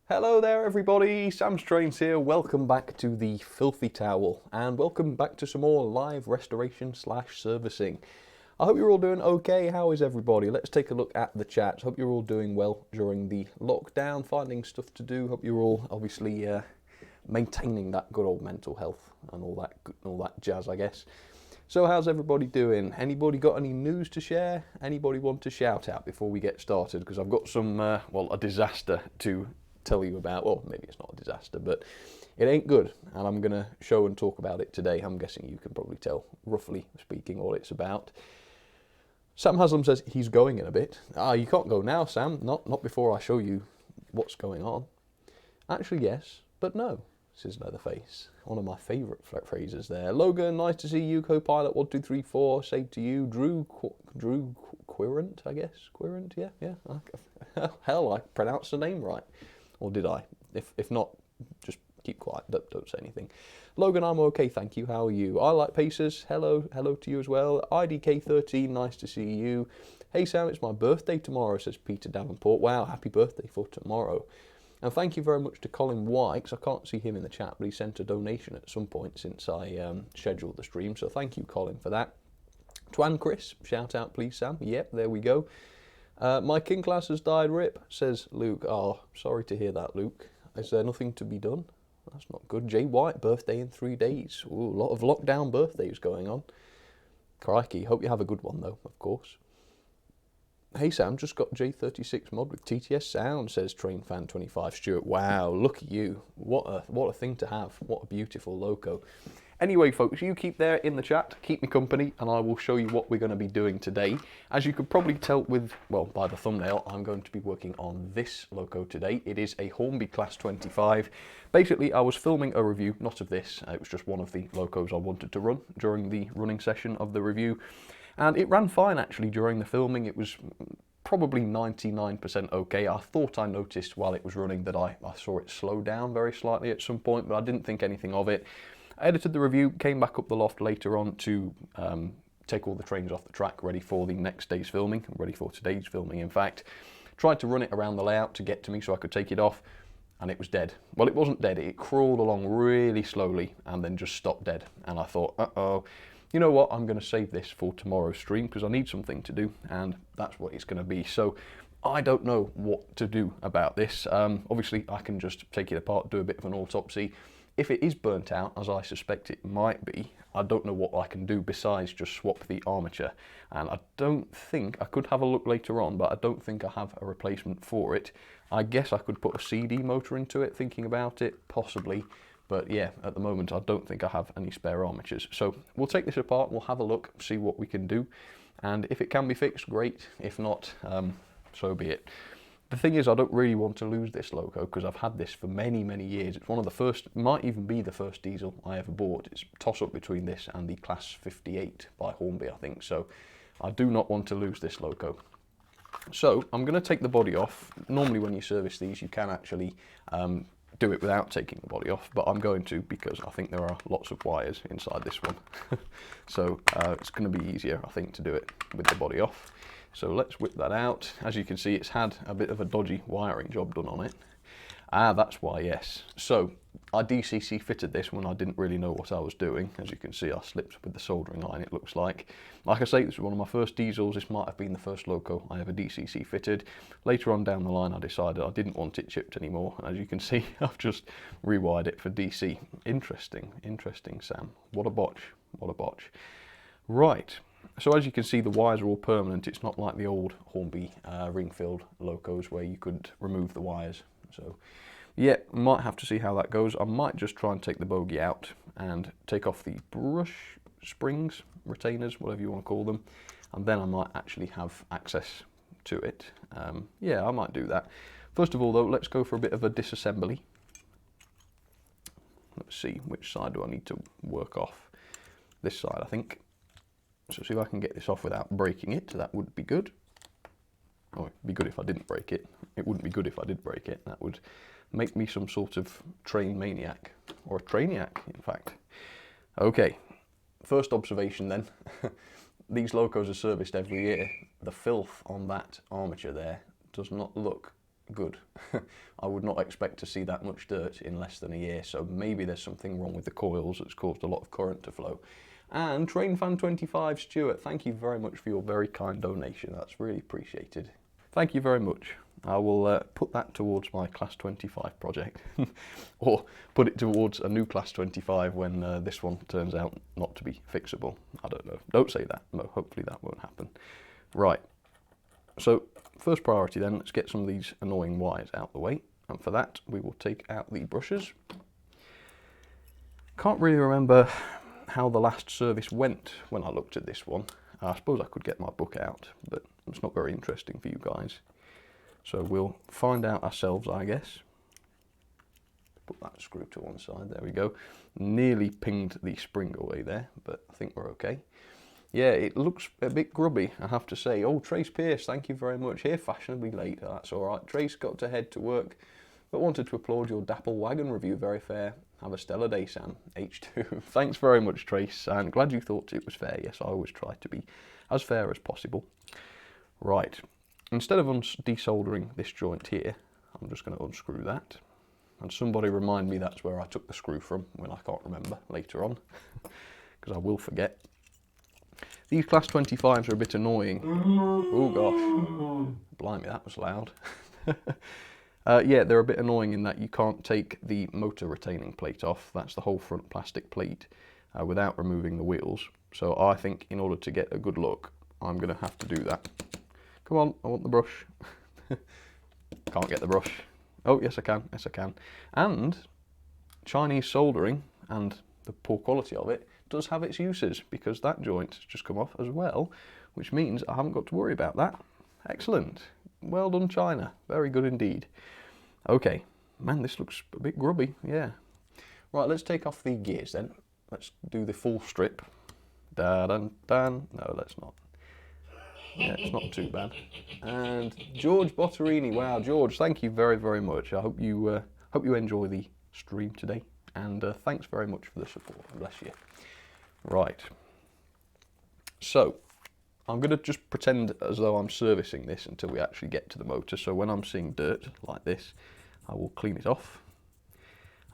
Hello there everybody, Sam Strains here, welcome back to the Filthy Towel and welcome back to some more live restoration / servicing. I hope you're all doing okay. How is everybody? Let's take a look at the chat. Hope you're all doing well during the lockdown, finding stuff to do. Hope you're all obviously maintaining that good old mental health and all that jazz, I guess. So how's everybody doing? Anybody got any news to share? Anybody want to shout out before we get started? Because I've got some, a disaster to tell you about. Well, maybe it's not a disaster, but it ain't good, and I'm going to show and talk about it today. I'm guessing you can probably tell, roughly speaking, what it's about. Sam Haslam says he's going in a bit. You can't go now, Sam. Not before I show you what's going on. Actually, yes, but no, says Leatherface. One of my favourite phrases there. Logan, nice to see you. Co-pilot 1234, say to you. Drew Quirrent, I guess. Quirrent, yeah. Hell, I pronounced the name right. Or did I? If not, just keep quiet, don't say anything. Logan, I'm okay, thank you. How are you? I like Pacers. Hello to you as well. IDK13, nice to see you. Hey Sam, it's my birthday tomorrow, says Peter Davenport. Wow, happy birthday for tomorrow. And thank you very much to Colin White, 'cause I can't see him in the chat, but he sent a donation at some point since I scheduled the stream, so thank you, Colin, for that. Twan Chris, shout out please, Sam. Yep, there we go. My king class has died, rip, says Luke. Oh, sorry to hear that, Luke. Is there nothing to be done? That's not good. Jay White, birthday in 3 days. Ooh, a lot of lockdown birthdays going on. Crikey, hope you have a good one though, of course. Hey Sam, just got J36 mod with TTS sound, says TrainFan25 Stuart. Wow, look at you. What a thing to have. What a beautiful loco. Anyway, folks, you keep there in the chat, keep me company, and I will show you what we're going to be doing today. As you could probably tell by the thumbnail, I'm going to be working on this loco today. It is a Hornby Class 25. Basically, I was filming a review, not of this, it was just one of the locos I wanted to run during the running session of the review. And it ran fine, actually, during the filming. It was probably 99% okay. I thought I noticed while it was running that I saw it slow down very slightly at some point, but I didn't think anything of it. I edited the review, came back up the loft later on to take all the trains off the track, ready for the next day's filming, ready for today's filming, in fact. Tried to run it around the layout to get to me so I could take it off, and it was dead. Well, it wasn't dead, it crawled along really slowly and then just stopped dead. And I thought, uh-oh, you know what, I'm going to save this for tomorrow's stream because I need something to do, and that's what it's going to be. So I don't know what to do about this. Obviously, I can just take it apart, do a bit of an autopsy. If it is burnt out, as I suspect it might be, I don't know what I can do besides just swap the armature. And I don't think, I could have a look later on, but I don't think I have a replacement for it. I guess I could put a CD motor into it, thinking about it, possibly. But yeah, at the moment, I don't think I have any spare armatures. So we'll take this apart, we'll have a look, see what we can do. And if it can be fixed, great. If not, so be it. The thing is, I don't really want to lose this loco because I've had this for many, many years. It's one of the first, might even be the first diesel I ever bought. It's a toss-up between this and the Class 58 by Hornby, I think. So I do not want to lose this loco. So I'm going to take the body off. Normally when you service these, you can actually do it without taking the body off, but I'm going to because I think there are lots of wires inside this one. So it's going to be easier, I think, to do it with the body off. So let's whip that out. As you can see, it's had a bit of a dodgy wiring job done on it. Ah, that's why, yes. So I DCC fitted this when I didn't really know what I was doing. As you can see, I slipped with the soldering line, it looks like. Like I say, this is one of my first diesels. This might have been the first loco I ever DCC fitted. Later on down the line, I decided I didn't want it chipped anymore. And as you can see, I've just rewired it for DC. Interesting, interesting, Sam. What a botch, what a botch. Right. So as you can see, the wires are all permanent. It's not like the old Hornby ring-filled locos where you could remove the wires. So yeah, might have to see how that goes. I might just try and take the bogie out and take off the brush springs, retainers, whatever you want to call them, and then I might actually have access to it. Yeah, I might do that. First of all though, let's go for a bit of a disassembly. Let's see, which side do I need to work off? This side, I think. So see if I can get this off without breaking it. That would be good. Oh, it'd be good if I didn't break it. It wouldn't be good if I did break it. That would make me some sort of train maniac, or a trainiac, in fact. Okay, first observation then. These locos are serviced every year. The filth on that armature there does not look good. I would not expect to see that much dirt in less than a year, so maybe there's something wrong with the coils that's caused a lot of current to flow. And TrainFan25 Stuart, thank you very much for your very kind donation. That's really appreciated. Thank you very much. I will put that towards my Class 25 project, or put it towards a new Class 25 when this one turns out not to be fixable. I don't know. Don't say that. No, hopefully that won't happen. Right. So first priority then, let's get some of these annoying wires out the way. And for that, we will take out the brushes. Can't really remember how the last service went when I looked at this one. I suppose I could get my book out, but it's not very interesting for you guys. So we'll find out ourselves, I guess. Put that screw to one side, there we go. Nearly pinged the spring away there, but I think we're okay. Yeah, it looks a bit grubby, I have to say. Oh, Trace Pierce, thank you very much. Here fashionably late, that's all right. Trace got to head to work, but wanted to applaud your Dapple Wagon review, very fair. Have a stellar day, Sam. H2. Thanks very much, Trace, and glad you thought it was fair. Yes, I always try to be as fair as possible. Right, instead of desoldering this joint here, I'm just going to unscrew that. And somebody remind me that's where I took the screw from when I can't remember later on, because I will forget. These Class 25s are a bit annoying. Oh gosh, blimey, that was loud. Yeah, they're a bit annoying in that you can't take the motor retaining plate off. That's the whole front plastic plate without removing the wheels. So I think in order to get a good look, I'm going to have to do that. Come on, I want the brush. Can't get the brush. Oh, yes I can, yes I can. And Chinese soldering and the poor quality of it does have its uses, because that joint has just come off as well, which means I haven't got to worry about that. Excellent. Well done, China. Very good indeed. Okay, man, this looks a bit grubby, yeah. Right, let's take off the gears then. Let's do the full strip. Da-dun-dun. No, let's not. Yeah, it's not too bad. And George Botterini, wow, George, thank you very, very much. I hope you enjoy the stream today, and thanks very much for the support. Bless you. Right. So I'm going to just pretend as though I'm servicing this until we actually get to the motor. So when I'm seeing dirt like this, I will clean it off.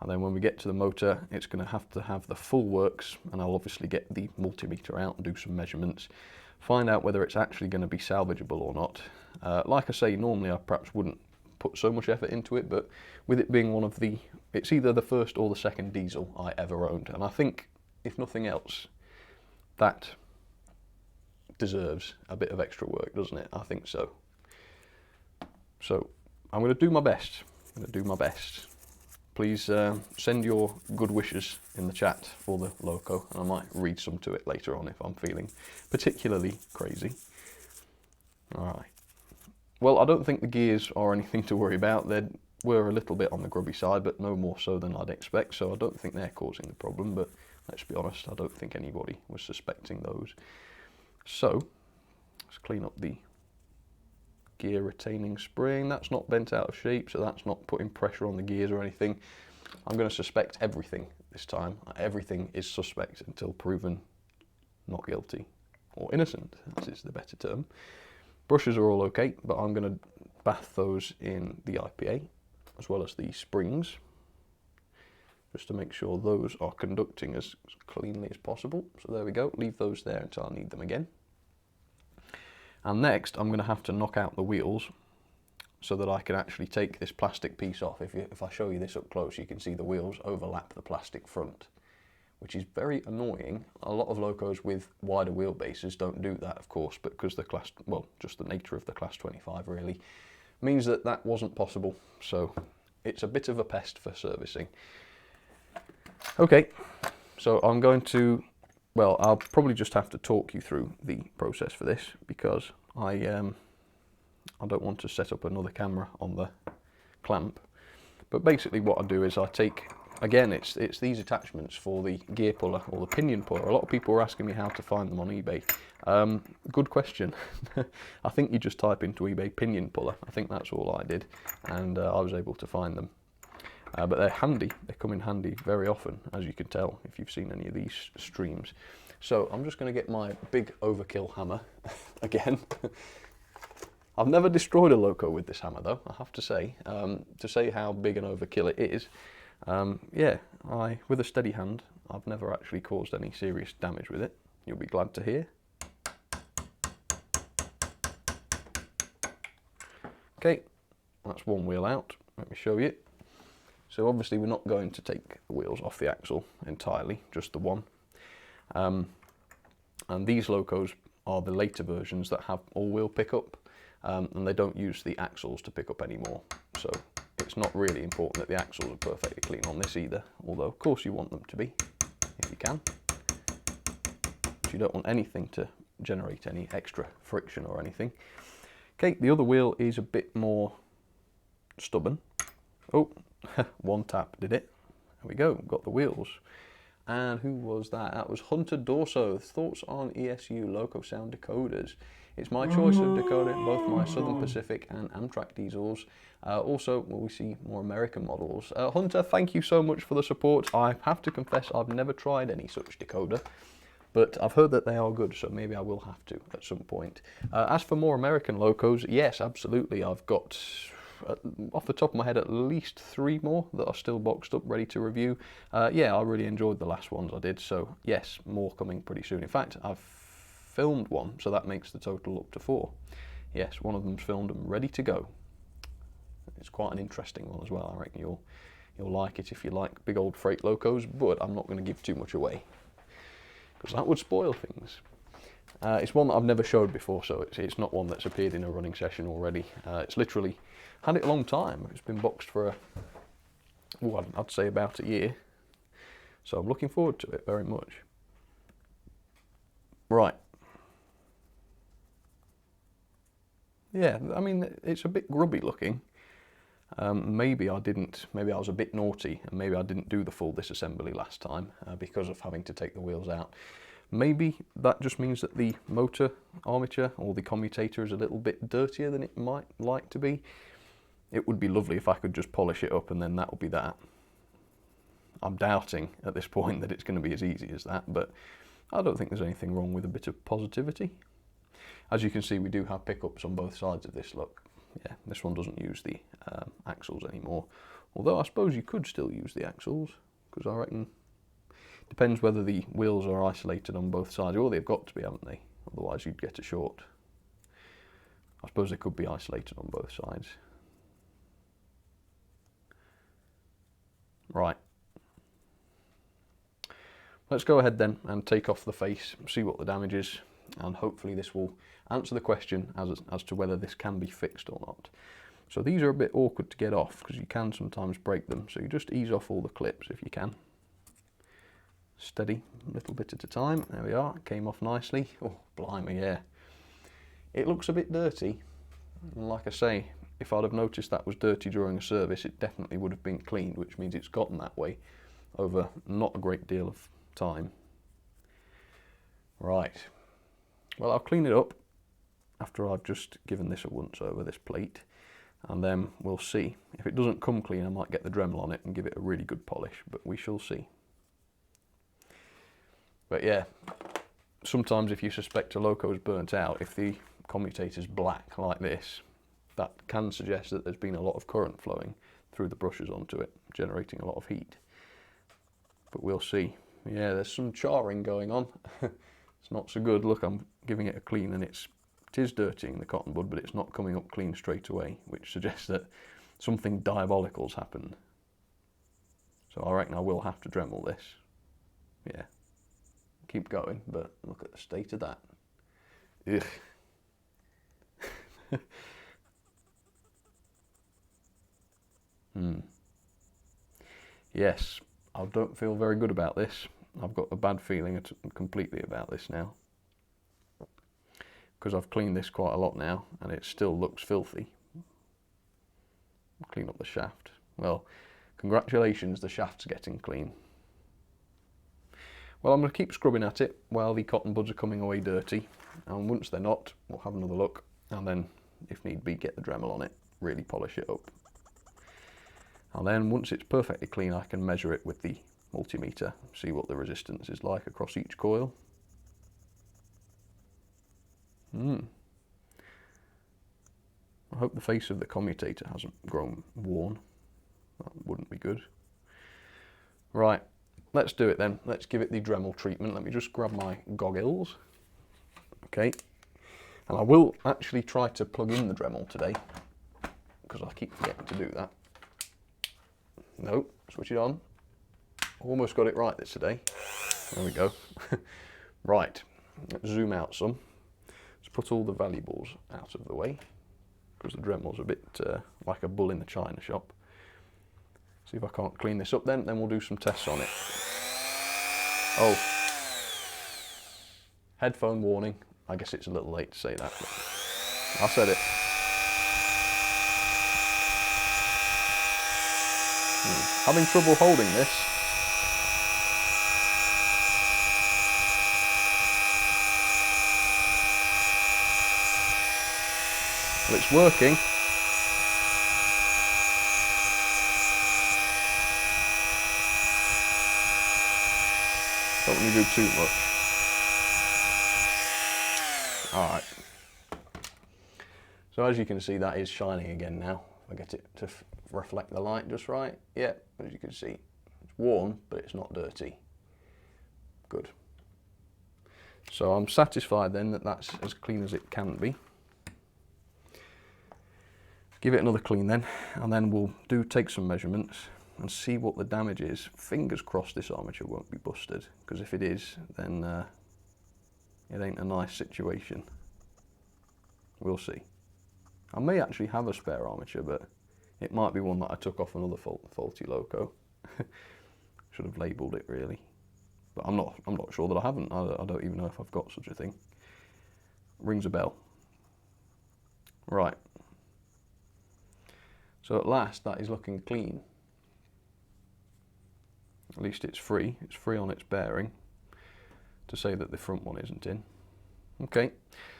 And then when we get to the motor, it's going to have the full works, and I'll obviously get the multimeter out and do some measurements, find out whether it's actually going to be salvageable or not. Like I say, normally I perhaps wouldn't put so much effort into it, but with it being one of the, it's either the first or the second diesel I ever owned, and I think, if nothing else, that deserves a bit of extra work, doesn't it? I think so. So I'm going to do my best. I'm going to do my best. Please send your good wishes in the chat for the loco, and I might read some to it later on if I'm feeling particularly crazy. All right. Well, I don't think the gears are anything to worry about. They were a little bit on the grubby side, but no more so than I'd expect, so I don't think they're causing the problem, but let's be honest, I don't think anybody was suspecting those. So, let's clean up the gear retaining spring. That's not bent out of shape, so that's not putting pressure on the gears or anything. I'm going to suspect everything this time. Everything is suspect until proven not guilty, or innocent, as is the better term. Brushes are all okay, but I'm going to bath those in the IPA, as well as the springs, just to make sure those are conducting as cleanly as possible. So there we go, leave those there until I need them again. And next I'm going to have to knock out the wheels so that I can actually take this plastic piece off. If I show you this up close, you can see the wheels overlap the plastic front, which is very annoying. A lot of locos with wider wheelbases don't do that, of course, but because the class, well, just the nature of the Class 25 really, means that that wasn't possible. So it's a bit of a pest for servicing. Okay, so I'm going to, well, I'll probably just have to talk you through the process for this, because I don't want to set up another camera on the clamp. But basically what I do is I take, again, it's these attachments for the gear puller or the pinion puller. A lot of people are asking me how to find them on eBay. Good question. I think you just type into eBay pinion puller. I think that's all I did, and I was able to find them. But they're handy. They come in handy very often, as you can tell if you've seen any of these streams. So I'm just going to get my big overkill hammer again. I've never destroyed a loco with this hammer though, I have to say how big an overkill it is. Yeah, with a steady hand, I've never actually caused any serious damage with it. You'll be glad to hear. Okay, that's one wheel out. Let me show you. So obviously we're not going to take the wheels off the axle entirely, just the one. And these locos are the later versions that have all-wheel pickup, and they don't use the axles to pick up anymore. So it's not really important that the axles are perfectly clean on this either, although of course you want them to be, if you can. But you don't want anything to generate any extra friction or anything. Okay, the other wheel is a bit more stubborn. Oh, one tap did it. There we go, got the wheels. And who was that? That was Hunter Dorso. Thoughts on ESU Loco Sound decoders? It's my choice of decoder, both my Southern Pacific and Amtrak diesels. Also, will we see more American models? Hunter, thank you so much for the support. I have to confess I've never tried any such decoder, but I've heard that they are good, so maybe I will have to at some point. As for more American locos, yes, absolutely. I've got, off the top of my head, at least 3 more that are still boxed up, ready to review. Yeah, I really enjoyed the last ones I did, so yes, more coming pretty soon. In fact, I've filmed one, so that makes the total up to 4. Yes, one of them's filmed and ready to go. It's quite an interesting one as well. I reckon you'll like it if you like big old freight locos, but I'm not going to give too much away, because that would spoil things. It's one that I've never showed before, so it's not one that's appeared in a running session already. It's literally had it a long time. It's been boxed for I'd say about a year. So I'm looking forward to it very much. Right. Yeah, I mean, it's a bit grubby looking. Maybe I was a bit naughty, and maybe I didn't do the full disassembly last time because of having to take the wheels out. Maybe that just means that the motor armature or the commutator is a little bit dirtier than it might like to be. It would be lovely if I could just polish it up and then that will be that. I'm doubting at this point that it's going to be as easy as that, but I don't think there's anything wrong with a bit of positivity. As you can see, we do have pickups on both sides of this. Look, yeah, this one doesn't use the axles anymore. Although I suppose you could still use the axles, because I reckon depends whether the wheels are isolated on both sides. Well, they've got to be, haven't they? Otherwise you'd get a short. I suppose they could be isolated on both sides. Right. Let's go ahead then and take off the face, see what the damage is, and hopefully this will answer the question as to whether this can be fixed or not. So these are a bit awkward to get off because you can sometimes break them, so you just ease off all the clips if you can. Steady, a little bit at a time. There we are, it came off nicely. Oh, blimey, yeah. It looks a bit dirty, And like I say, if I'd have noticed that was dirty during a service, it definitely would have been cleaned, which means it's gotten that way over not a great deal of time. Right, well, I'll clean it up after I've just given this a once over, this plate, and then we'll see. If it doesn't come clean, I might get the Dremel on it and give it a really good polish, but we shall see. But yeah, sometimes if you suspect a loco is burnt out, if the commutator's black like this, that can suggest that there's been a lot of current flowing through the brushes onto it, generating a lot of heat. But we'll see. Yeah, there's some charring going on. It's not so good. Look, I'm giving it a clean and it is dirtying the cotton bud, but it's not coming up clean straight away, which suggests that something diabolical's happened. So I reckon I will have to Dremel this. Yeah. Keep going, but look at the state of that. Ugh. Yes, I don't feel very good about this. I've got a bad feeling completely about this now, because I've cleaned this quite a lot now and it still looks filthy. Clean up the shaft. Well, congratulations, the shaft's getting clean. Well, I'm going to keep scrubbing at it while the cotton buds are coming away dirty, and once they're not, we'll have another look, and then, if need be, get the Dremel on it, really polish it up. And then, once it's perfectly clean, I can measure it with the multimeter, see what the resistance is like across each coil. I hope the face of the commutator hasn't grown worn. That wouldn't be good. Right. Let's do it then. Let's give it the Dremel treatment. Let me just grab my goggles. Okay. And I will actually try to plug in the Dremel today, because I keep forgetting to do that. No, switch it on. Almost got it right this today. There we go. Right, let's zoom out some. Let's put all the valuables out of the way, because the Dremel's a bit like a bull in the china shop. See if I can't clean this up then we'll do some tests on it. Oh, headphone warning. I guess it's a little late to say that, but I said it. Having trouble holding this. Well, it's working. Don't want to do too much. Alright. So as you can see, that is shining again now. If I get it to reflect the light just right. Yeah, as you can see, it's warm, but it's not dirty. Good. So I'm satisfied then that that's as clean as it can be. Give it another clean then, and then we'll take some measurements and see what the damage is. Fingers crossed this armature won't be busted, because if it is, then it ain't a nice situation. We'll see. I may actually have a spare armature, but it might be one that I took off another faulty loco. Should have labelled it really, but I'm not sure that I haven't. I don't even know if I've got such a thing. Rings a bell. Right. So at last that is looking clean. At least it's free. It's free on its bearing, to say that the front one isn't in. Okay,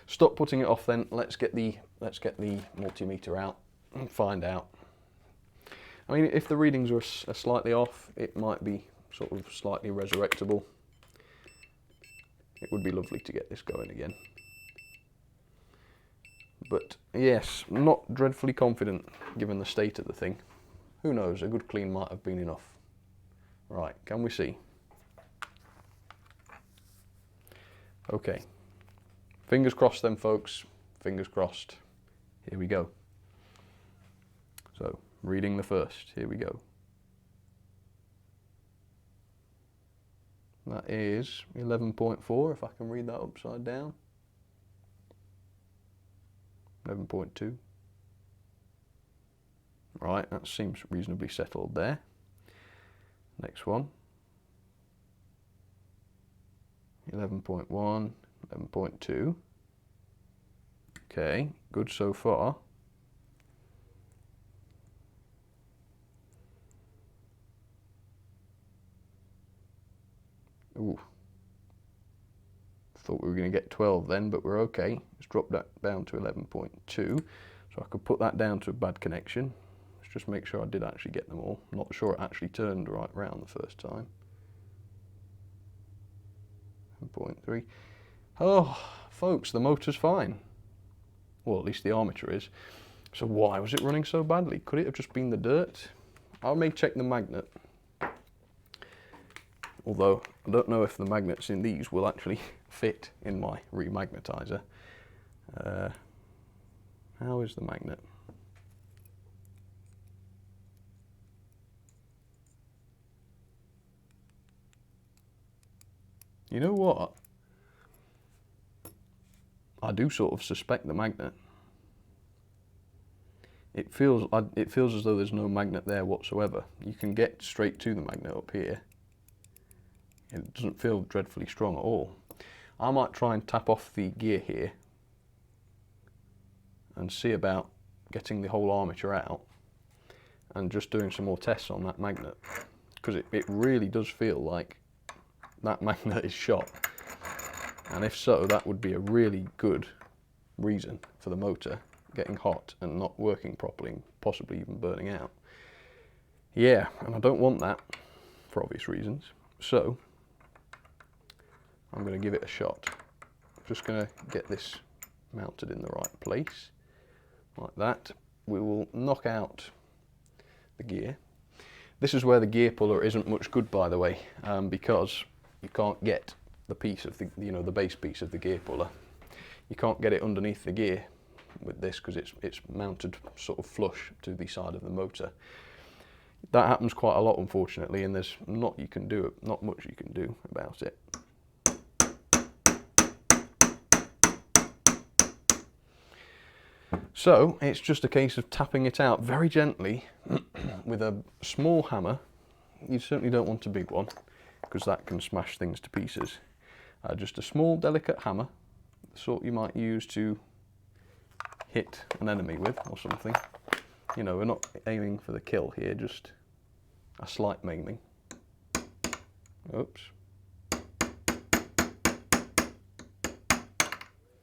stop putting it off then. Let's get the multimeter out and find out. I mean, if the readings are slightly off, it might be sort of slightly resurrectable. It would be lovely to get this going again. But yes, not dreadfully confident given the state of the thing. Who knows, a good clean might have been enough. Right, can we see? Okay. Fingers crossed then, folks. Fingers crossed. Here we go. So, reading the first. Here we go. That is 11.4, if I can read that upside down. 11.2. Right, that seems reasonably settled there. Next one. 11.1, 11.2. Okay, good so far. Ooh. Thought we were going to get 12 then, but we're okay. Let's drop that down to 11.2. So I could put that down to a bad connection. Let's just make sure I did actually get them all. I'm not sure it actually turned right round the first time. 1.3. Oh, folks, the motor's fine. Well, at least the armature is. So why was it running so badly? Could it have just been the dirt? I may check the magnet. Although, I don't know if the magnets in these will actually fit in my remagnetizer. How is the magnet? You know what? I do sort of suspect the magnet. It feels as though there's no magnet there whatsoever. You can get straight to the magnet up here. It doesn't feel dreadfully strong at all. I might try and tap off the gear here and see about getting the whole armature out and just doing some more tests on that magnet, because it really does feel like that magnet is shot, and if so, that would be a really good reason for the motor getting hot and not working properly and possibly even burning out. Yeah, and I don't want that for obvious reasons, so I'm going to give it a shot. I'm just going to get this mounted in the right place, like that. We will knock out the gear. This is where the gear puller isn't much good, by the way, because you can't get the piece of the, the base piece of the gear puller. You can't get it underneath the gear with this because it's mounted sort of flush to the side of the motor. That happens quite a lot, unfortunately, and there's not much you can do about it. So it's just a case of tapping it out very gently with a small hammer. You certainly don't want a big one because that can smash things to pieces. Just a small, delicate hammer, the sort you might use to hit an enemy with or something. You know, we're not aiming for the kill here, just a slight maiming. Oops.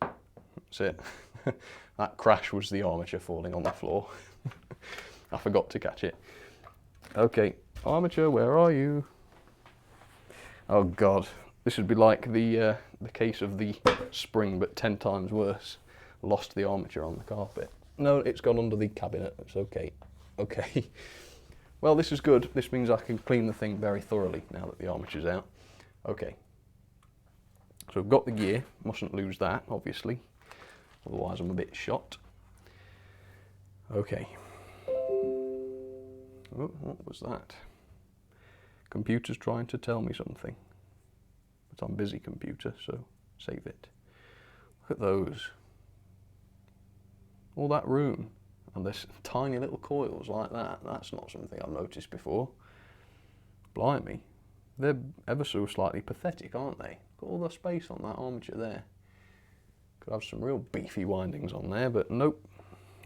That's it. That crash was the armature falling on the floor. I forgot to catch it. Okay, armature, where are you? Oh God, this would be like the case of the spring, but 10 times worse. Lost the armature on the carpet. No, it's gone under the cabinet. It's okay. Okay. Well, this is good. This means I can clean the thing very thoroughly now that the armature's out. Okay. So I've got the gear. Mustn't lose that, obviously. Otherwise I'm a bit shot. Okay. Oh, what was that? Computer's trying to tell me something. But I'm busy, computer, so save it. Look at those. All that room. And there's tiny little coils like that. That's not something I've noticed before. Blimey. They're ever so slightly pathetic, aren't they? Got all the space on that armature there. Could have some real beefy windings on there, but nope.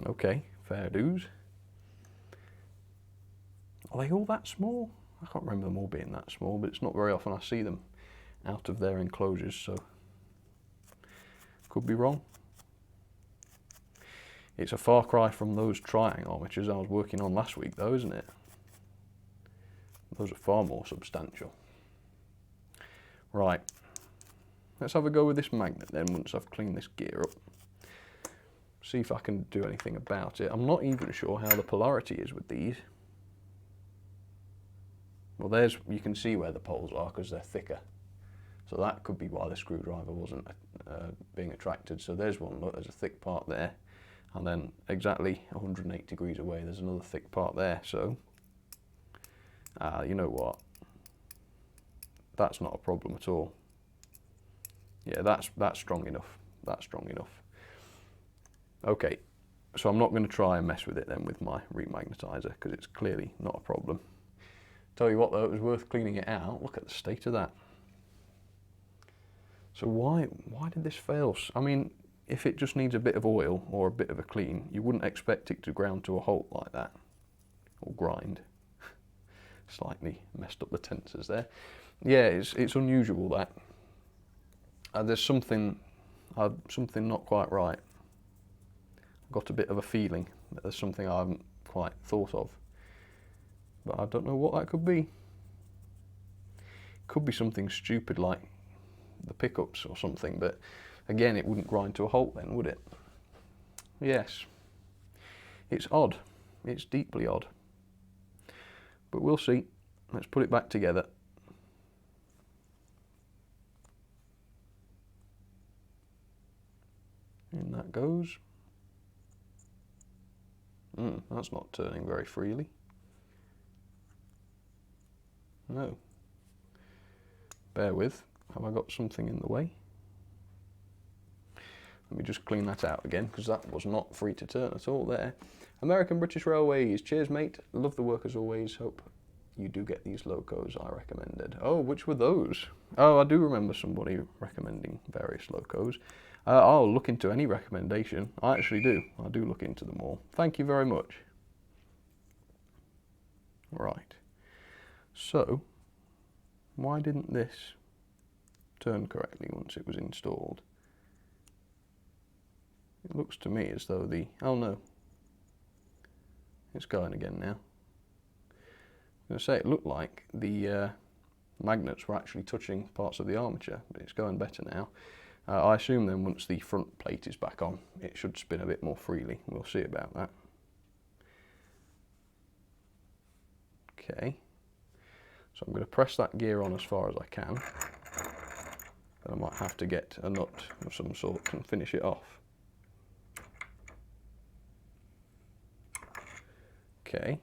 Okay, fair dues. Are they all that small? I can't remember them all being that small, but it's not very often I see them out of their enclosures, so could be wrong. It's a far cry from those trying armatures I was working on last week though, isn't it? Those are far more substantial. Right. Let's have a go with this magnet then once I've cleaned this gear up. See if I can do anything about it. I'm not even sure how the polarity is with these. Well, you can see where the poles are because they're thicker. So that could be why the screwdriver wasn't being attracted. So there's one, look, there's a thick part there. And then exactly 180 degrees away, there's another thick part there. So, you know what? That's not a problem at all. Yeah, that's strong enough. That's strong enough. Okay, so I'm not going to try and mess with it then with my remagnetizer because it's clearly not a problem. Tell you what though, it was worth cleaning it out. Look at the state of that. So why did this fail? I mean, if it just needs a bit of oil or a bit of a clean, you wouldn't expect it to ground to a halt like that, or grind. Slightly messed up the tensors there. Yeah, it's unusual that. There's something not quite right. I've got a bit of a feeling that there's something I haven't quite thought of, but I don't know what that could be. Could be something stupid like the pickups or something, but again, it wouldn't grind to a halt then, would it? Yes. It's odd. It's deeply odd. But we'll see. Let's put it back together. In that goes. That's not turning very freely. No. Bear with. Have I got something in the way? Let me just clean that out again, because that was not free to turn at all there. American British Railways. Cheers, mate. Love the work as always. Hope you do get these locos I recommended. Oh, which were those? Oh, I do remember somebody recommending various locos. I'll look into any recommendation. I actually do. I do look into them all. Thank you very much. Right. So, why didn't this turn correctly once it was installed? It looks to me as though the... Oh no. It's going again now. I was going to say it looked like the magnets were actually touching parts of the armature, but it's going better now. I assume then once the front plate is back on, it should spin a bit more freely. We'll see about that. Okay. So I'm going to press that gear on as far as I can. Then I might have to get a nut of some sort and finish it off. Okay.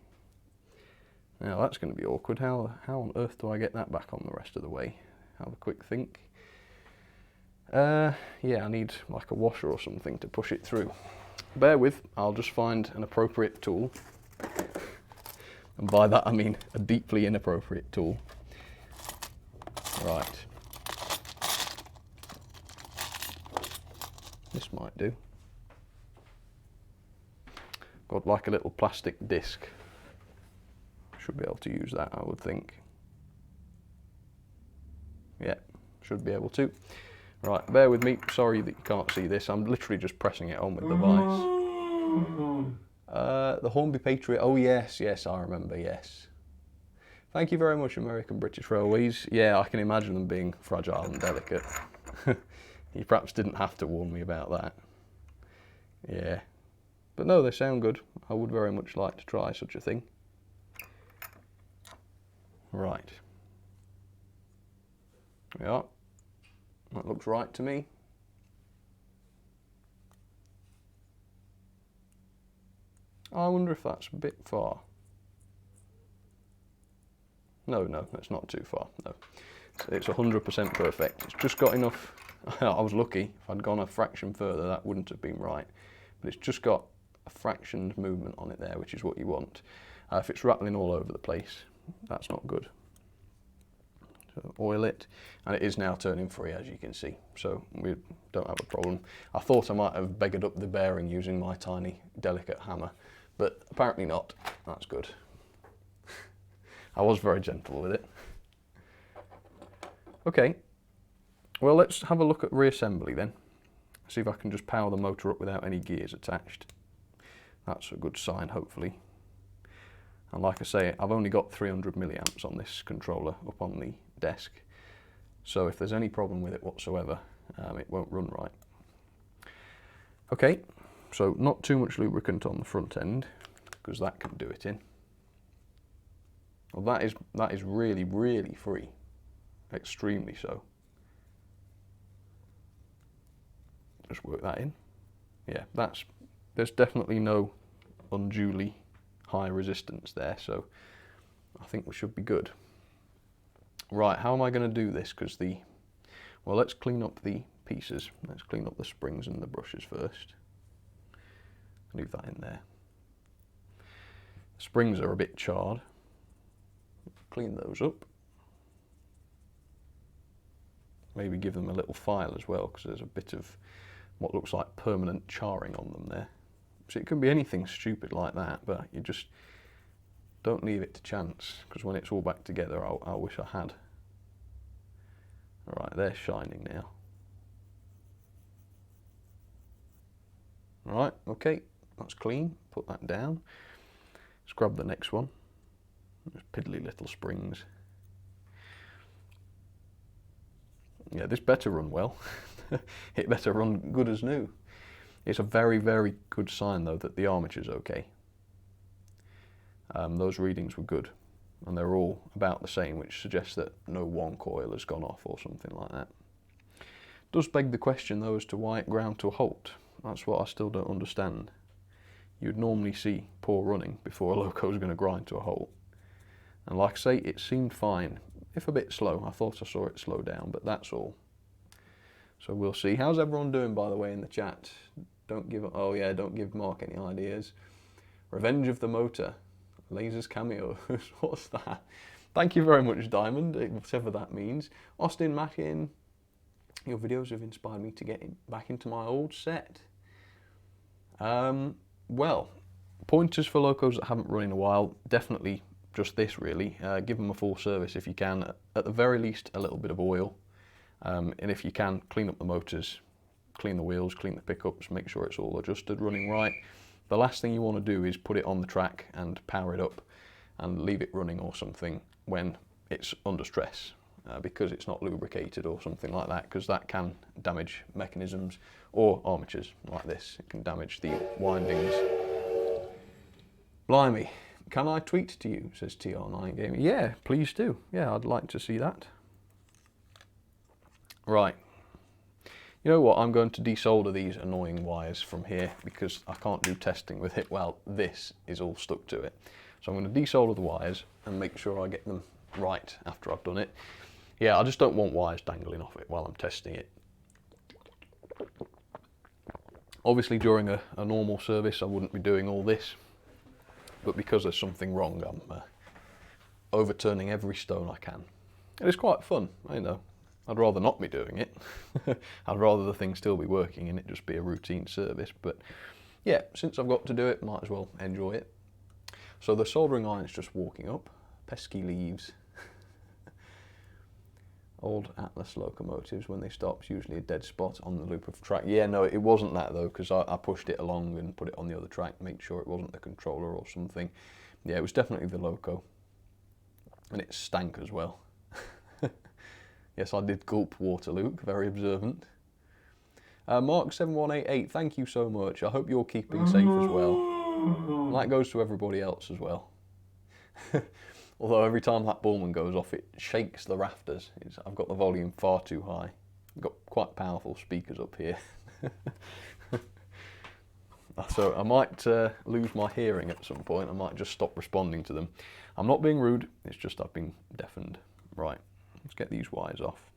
Now that's going to be awkward. How on earth do I get that back on the rest of the way? Have a quick think. Yeah, I need like a washer or something to push it through. Bear with, I'll just find an appropriate tool. And by that I mean a deeply inappropriate tool. Right. This might do. Got like a little plastic disc. Should be able to use that, I would think. Yeah, should be able to. Right, bear with me. Sorry that you can't see this. I'm literally just pressing it on with the vise. The Hornby Patriot. Oh yes, yes, I remember. Yes. Thank you very much, American British Railways. Yeah, I can imagine them being fragile and delicate. You perhaps didn't have to warn me about that. Yeah, but no, they sound good. I would very much like to try such a thing. Right. Yeah. That looks right to me. I wonder if that's a bit far. No, that's not too far, no. It's 100% perfect. It's just got enough. I was lucky. If I'd gone a fraction further, that wouldn't have been right. But it's just got a fractioned movement on it there, which is what you want. If it's rattling all over the place, that's not good. So oil it, and it is now turning free, as you can see. So we don't have a problem. I thought I might have beggared up the bearing using my tiny, delicate hammer, but apparently not. That's good. I was very gentle with it. Okay, well, let's have a look at reassembly then. See if I can just power the motor up without any gears attached. That's a good sign, hopefully. And like I say, I've only got 300 milliamps on this controller up on the desk. So if there's any problem with it whatsoever, it won't run right. Okay, so not too much lubricant on the front end, because that can do it in. Well, that is really, really free. Extremely so. Just work that in. Yeah, there's definitely no unduly high resistance there, so I think we should be good. Right, how am I going to do this? Because well, let's clean up the pieces. Let's clean up the springs and the brushes first. Leave that in there. The springs are a bit charred. Clean those up. Maybe give them a little file as well, because there's a bit of what looks like permanent charring on them there. So it can be anything stupid like that, but you just don't leave it to chance, because when it's all back together, I wish I had. Alright, they're shining now. Alright, okay, that's clean. Put that down. Let's grab the next one. There's piddly little springs. Yeah, this better run well. It better run good as new. It's a very, very good sign though that the armature's okay. Those readings were good, and they're all about the same, which suggests that no one coil has gone off or something like that. Does beg the question though as to why it ground to a halt. That's what I still don't understand. You'd normally see poor running before a loco is going to grind to a halt. And like I say, it seemed fine, if a bit slow. I thought I saw it slow down, but that's all. So we'll see. How's everyone doing, by the way, in the chat? Don't give Mark any ideas. Revenge of the Motor. Lasers cameos. What's that? Thank you very much, Diamond, whatever that means. Austin Mackin, your videos have inspired me to get back into my old set. Well, pointers for locos that haven't run in a while, definitely just this really. Give them a full service if you can. At the very least, a little bit of oil. And if you can, clean up the motors, clean the wheels, clean the pickups, make sure it's all adjusted, running right. The last thing you want to do is put it on the track and power it up and leave it running or something when it's under stress, because it's not lubricated or something like that, because that can damage mechanisms or armatures like this. It can damage the windings. Blimey, can I tweet to you, says TR9 Gaming. Yeah, please do. Yeah, I'd like to see that. Right. You know what, I'm going to desolder these annoying wires from here because I can't do testing with it. Well, this is all stuck to it. So I'm going to desolder the wires and make sure I get them right after I've done it. Yeah, I just don't want wires dangling off it while I'm testing it. Obviously during a normal service I wouldn't be doing all this, but because there's something wrong I'm overturning every stone I can. And it's quite fun, I know. I'd rather not be doing it. I'd rather the thing still be working and it just be a routine service. But yeah, since I've got to do it, might as well enjoy it. So the soldering iron's just walking up. Pesky leaves. Old Atlas locomotives, when they stop's usually a dead spot on the loop of track. Yeah, no, it wasn't that though, because I pushed it along and put it on the other track, make sure it wasn't the controller or something. Yeah, it was definitely the loco. And it stank as well. Yes, I did gulp Waterloo, very observant. Mark7188, thank you so much. I hope you're keeping safe as well. And that goes to everybody else as well. Although every time that Bullman goes off, it shakes the rafters. I've got the volume far too high. I've got quite powerful speakers up here. So I might lose my hearing at some point. I might just stop responding to them. I'm not being rude, it's just I've been deafened. Right. Let's get these wires off.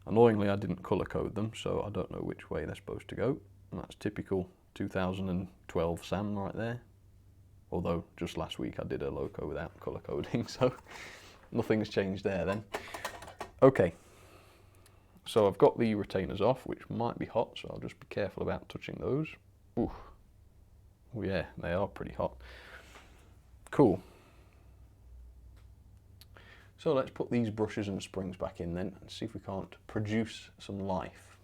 Annoyingly, I didn't colour code them, so I don't know which way they're supposed to go. And that's typical 2012 Sam right there. Although, just last week I did a loco without colour coding, so nothing's changed there then. Okay, so I've got the retainers off, which might be hot, so I'll just be careful about touching those. Ooh. Oh yeah, they are pretty hot. Cool. So let's put these brushes and springs back in then and see if we can't produce some life.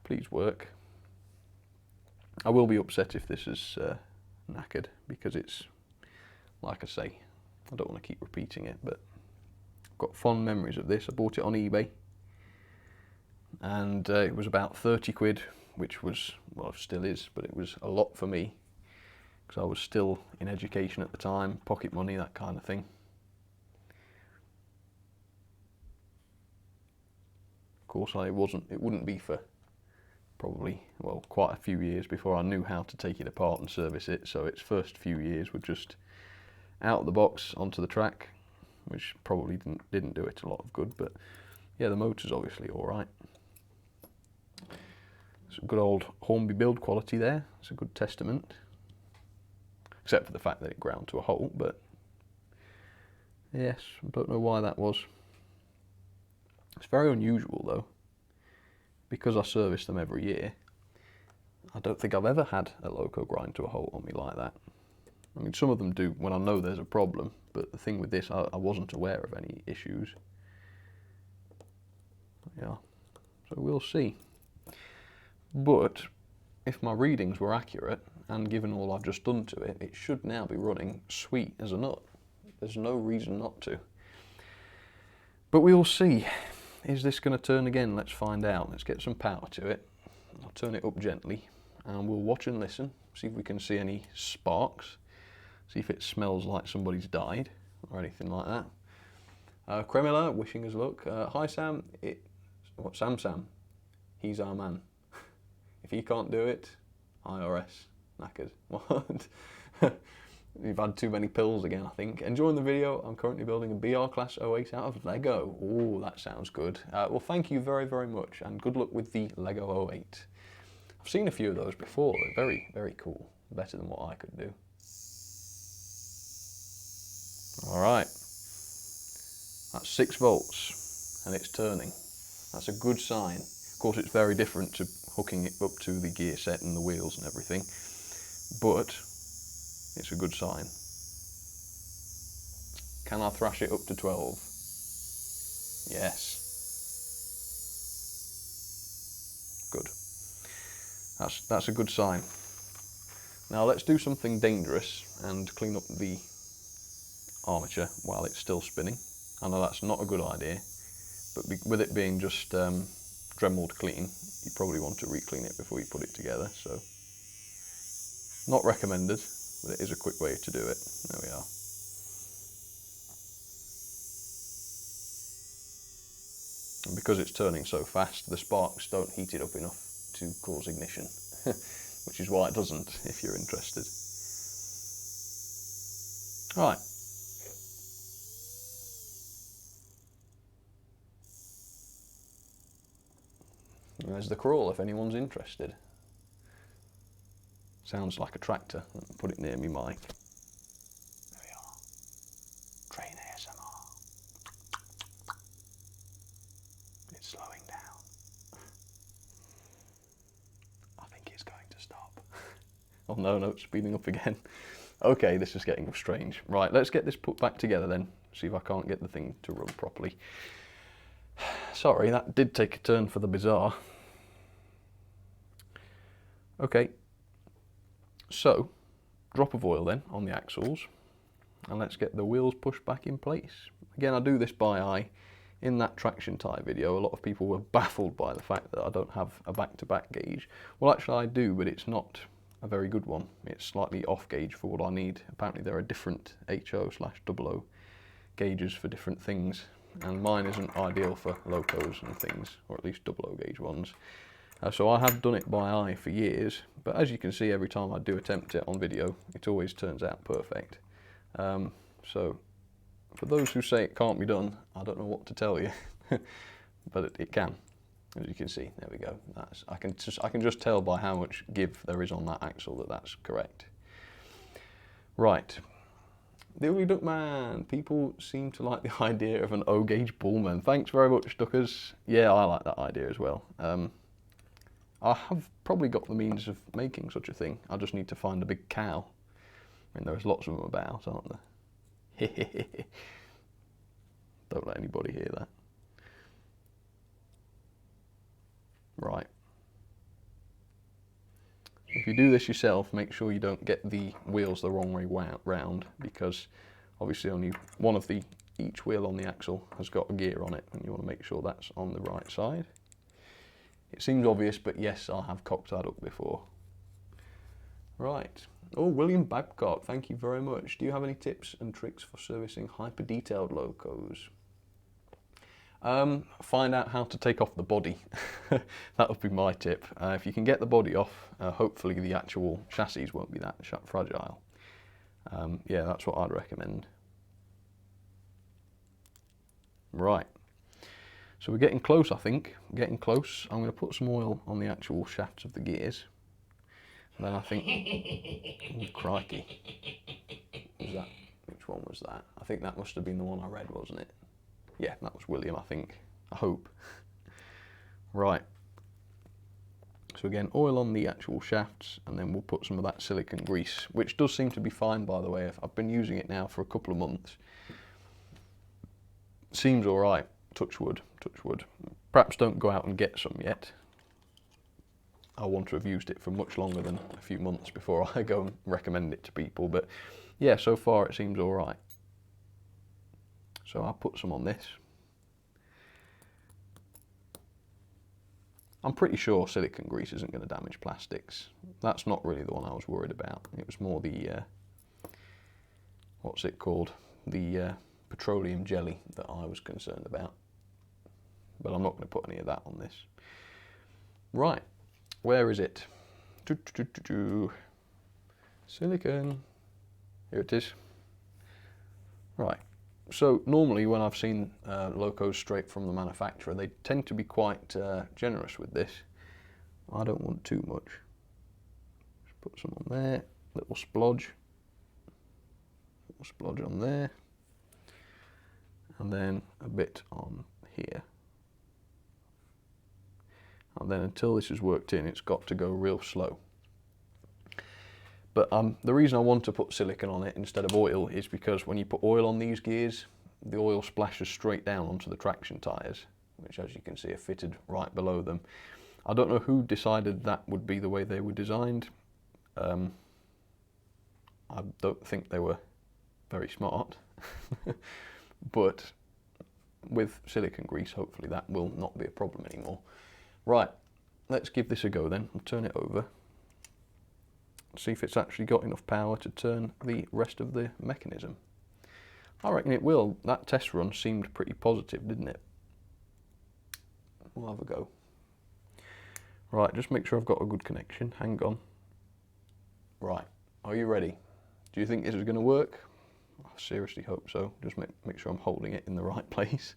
Please work. I will be upset if this is knackered because it's, like I say, I don't want to keep repeating it, but I've got fond memories of this. I bought it on eBay and it was about 30 quid, which was, well, still is, but it was a lot for me because I was still in education at the time, pocket money, that kind of thing. Of course, it wouldn't be for probably, well, quite a few years before I knew how to take it apart and service it. So its first few years were just out of the box onto the track, which probably didn't do it a lot of good. But yeah, the motor's obviously all right. It's a good old Hornby build quality there. It's a good testament, except for the fact that it ground to a halt. But yes, I don't know why that was. It's very unusual though, because I service them every year. I don't think I've ever had a loco grind to a halt on me like that. I mean, some of them do when I know there's a problem, but the thing with this, I wasn't aware of any issues. Yeah, so we'll see. But if my readings were accurate, and given all I've just done to it, it should now be running sweet as a nut. There's no reason not to. But we'll see. Is this going to turn again? Let's find out. Let's get some power to it. I'll turn it up gently and we'll watch and listen, see if we can see any sparks, see if it smells like somebody's died or anything like that. Cremilla, wishing us luck. Hi Sam, Sam? He's our man. If he can't do it, IRS, knackered. What? You've had too many pills again, I think. Enjoying the video. I'm currently building a BR Class 08 out of Lego. Oh, that sounds good. Well, thank you very, very much, and good luck with the Lego 08. I've seen a few of those before. They're very, very cool. Better than what I could do. All right. That's 6 volts, and it's turning. That's a good sign. Of course, it's very different to hooking it up to the gear set and the wheels and everything, but it's a good sign. Can I thrash it up to 12? Yes. Good. That's a good sign. Now let's do something dangerous and clean up the armature while it's still spinning. I know that's not a good idea, but with it being just Dremel clean, you probably want to re-clean it before you put it together, so not recommended, but it is a quick way to do it. There we are. And because it's turning so fast, the sparks don't heat it up enough to cause ignition, which is why it doesn't, if you're interested. Right. There's the crawl if anyone's interested. Sounds like a tractor. Let me put it near me mic. There we are. Train ASMR. It's slowing down. I think it's going to stop. Oh no, it's speeding up again. Okay, this is getting strange. Right, let's get this put back together then. See if I can't get the thing to run properly. Sorry, that did take a turn for the bizarre. Okay, so drop of oil then on the axles, and let's get the wheels pushed back in place. Again, I do this by eye. In that traction tie video, a lot of people were baffled by the fact that I don't have a back-to-back gauge. Well, actually I do, but it's not a very good one. It's slightly off gauge for what I need. Apparently there are different HO/00 gauges for different things, and mine isn't ideal for locos and things, or at least 00 gauge ones. So I have done it by eye for years, but as you can see, every time I do attempt it on video, it always turns out perfect. So for those who say it can't be done, I don't know what to tell you, but it can. As you can see, there we go. I can just tell by how much give there is on that axle that that's correct. Right. The Ugly Duck Man. People seem to like the idea of an O-gauge bullman. Thanks very much, Duckers. Yeah, I like that idea as well. I have probably got the means of making such a thing. I just need to find a big cow. I mean, there's lots of them about, aren't there? Don't let anybody hear that. Right. If you do this yourself, make sure you don't get the wheels the wrong way round, because obviously only one of each wheel on the axle has got a gear on it, and you want to make sure that's on the right side. It seems obvious, but yes, I have cocked that up before. Right. Oh, William Babcock, thank you very much. Do you have any tips and tricks for servicing hyper-detailed locos? Find out how to take off the body. That would be my tip. If you can get the body off, hopefully the actual chassis won't be that fragile. Yeah, that's what I'd recommend. Right. So we're getting close, I think. Getting close. I'm going to put some oil on the actual shafts of the gears. And then I think... Oh, crikey. Which one was that? I think that must have been the one I read, wasn't it? Yeah, that was William, I think. I hope. Right. So again, oil on the actual shafts, and then we'll put some of that silicone grease, which does seem to be fine, by the way. I've been using it now for a couple of months. Seems all right. touch wood, touch wood. Perhaps don't go out and get some yet. I want to have used it for much longer than a few months before I go and recommend it to people, but yeah, so far it seems all right. So I'll put some on this. I'm pretty sure silicone grease isn't going to damage plastics. That's not really the one I was worried about. It was more the, what's it called? The petroleum jelly that I was concerned about. But I'm not going to put any of that on this. Right, where is it? Silicone. Here it is. Right. So normally when I've seen locos straight from the manufacturer, they tend to be quite generous with this. I don't want too much. Just put some on there, little splodge on there, and then a bit on here. And then until this is worked in, it's got to go real slow. But the reason I want to put silicone on it instead of oil is because when you put oil on these gears, the oil splashes straight down onto the traction tyres, which as you can see are fitted right below them. I don't know who decided that would be the way they were designed. I don't think they were very smart, but with silicone grease, hopefully that will not be a problem anymore. Right, let's give this a go then. I'll turn it over. See if it's actually got enough power to turn the rest of the mechanism. I reckon it will. That test run seemed pretty positive, didn't it? We'll have a go. Right, just make sure I've got a good connection. Hang on. Right, are you ready? Do you think this is going to work? I seriously hope so. Just make sure I'm holding it in the right place.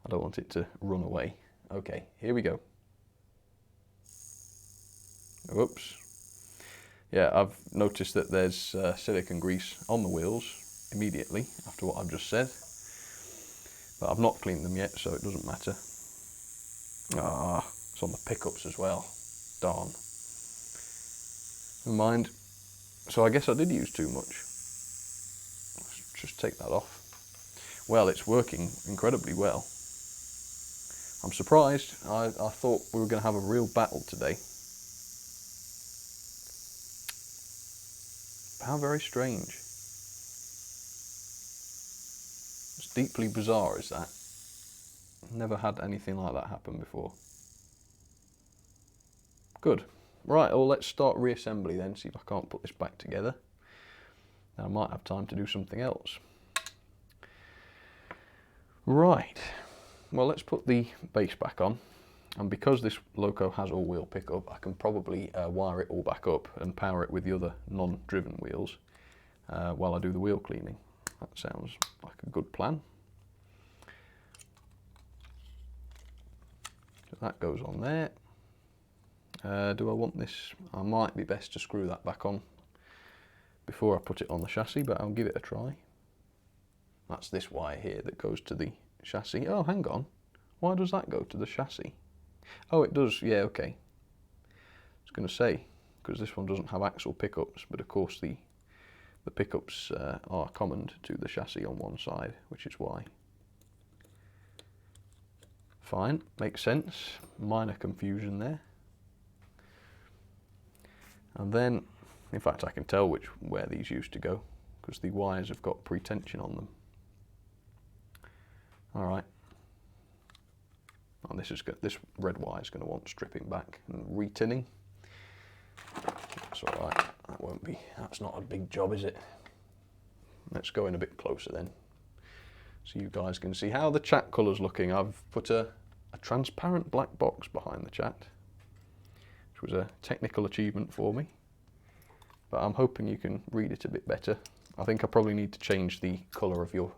I don't want it to run away. Okay, here we go. Whoops. Yeah, I've noticed that there's silicone grease on the wheels immediately after what I've just said. But I've not cleaned them yet, so it doesn't matter. Ah, it's on the pickups as well. Darn. Never mind. So I guess I did use too much. Let's just take that off. Well, it's working incredibly well. I'm surprised. I thought we were going to have a real battle today. How very strange. It's deeply bizarre, is that? Never had anything like that happen before. Good. Right, well let's start reassembly then, see if I can't put this back together. Then I might have time to do something else. Right, well let's put the base back on. And because this Loco has all-wheel pickup, I can probably wire it all back up and power it with the other non-driven wheels while I do the wheel cleaning. That sounds like a good plan. So that goes on there. Do I want this? I might be best to screw that back on before I put it on the chassis, but I'll give it a try. That's this wire here that goes to the chassis. Oh, hang on. Why does that go to the chassis? Oh, it does, yeah, okay. I was going to say, because this one doesn't have axle pickups, but of course the pickups are common to the chassis on one side, which is why. Fine, makes sense. Minor confusion there. And then, in fact, I can tell where these used to go, because the wires have got pre-tension on them. All right. And this red wire is going to want stripping back and retinning. That's all right. That's not a big job, is it? Let's go in a bit closer then, so you guys can see how the chat colour's looking. I've put a transparent black box behind the chat, which was a technical achievement for me. But I'm hoping you can read it a bit better. I think I probably need to change the colour of your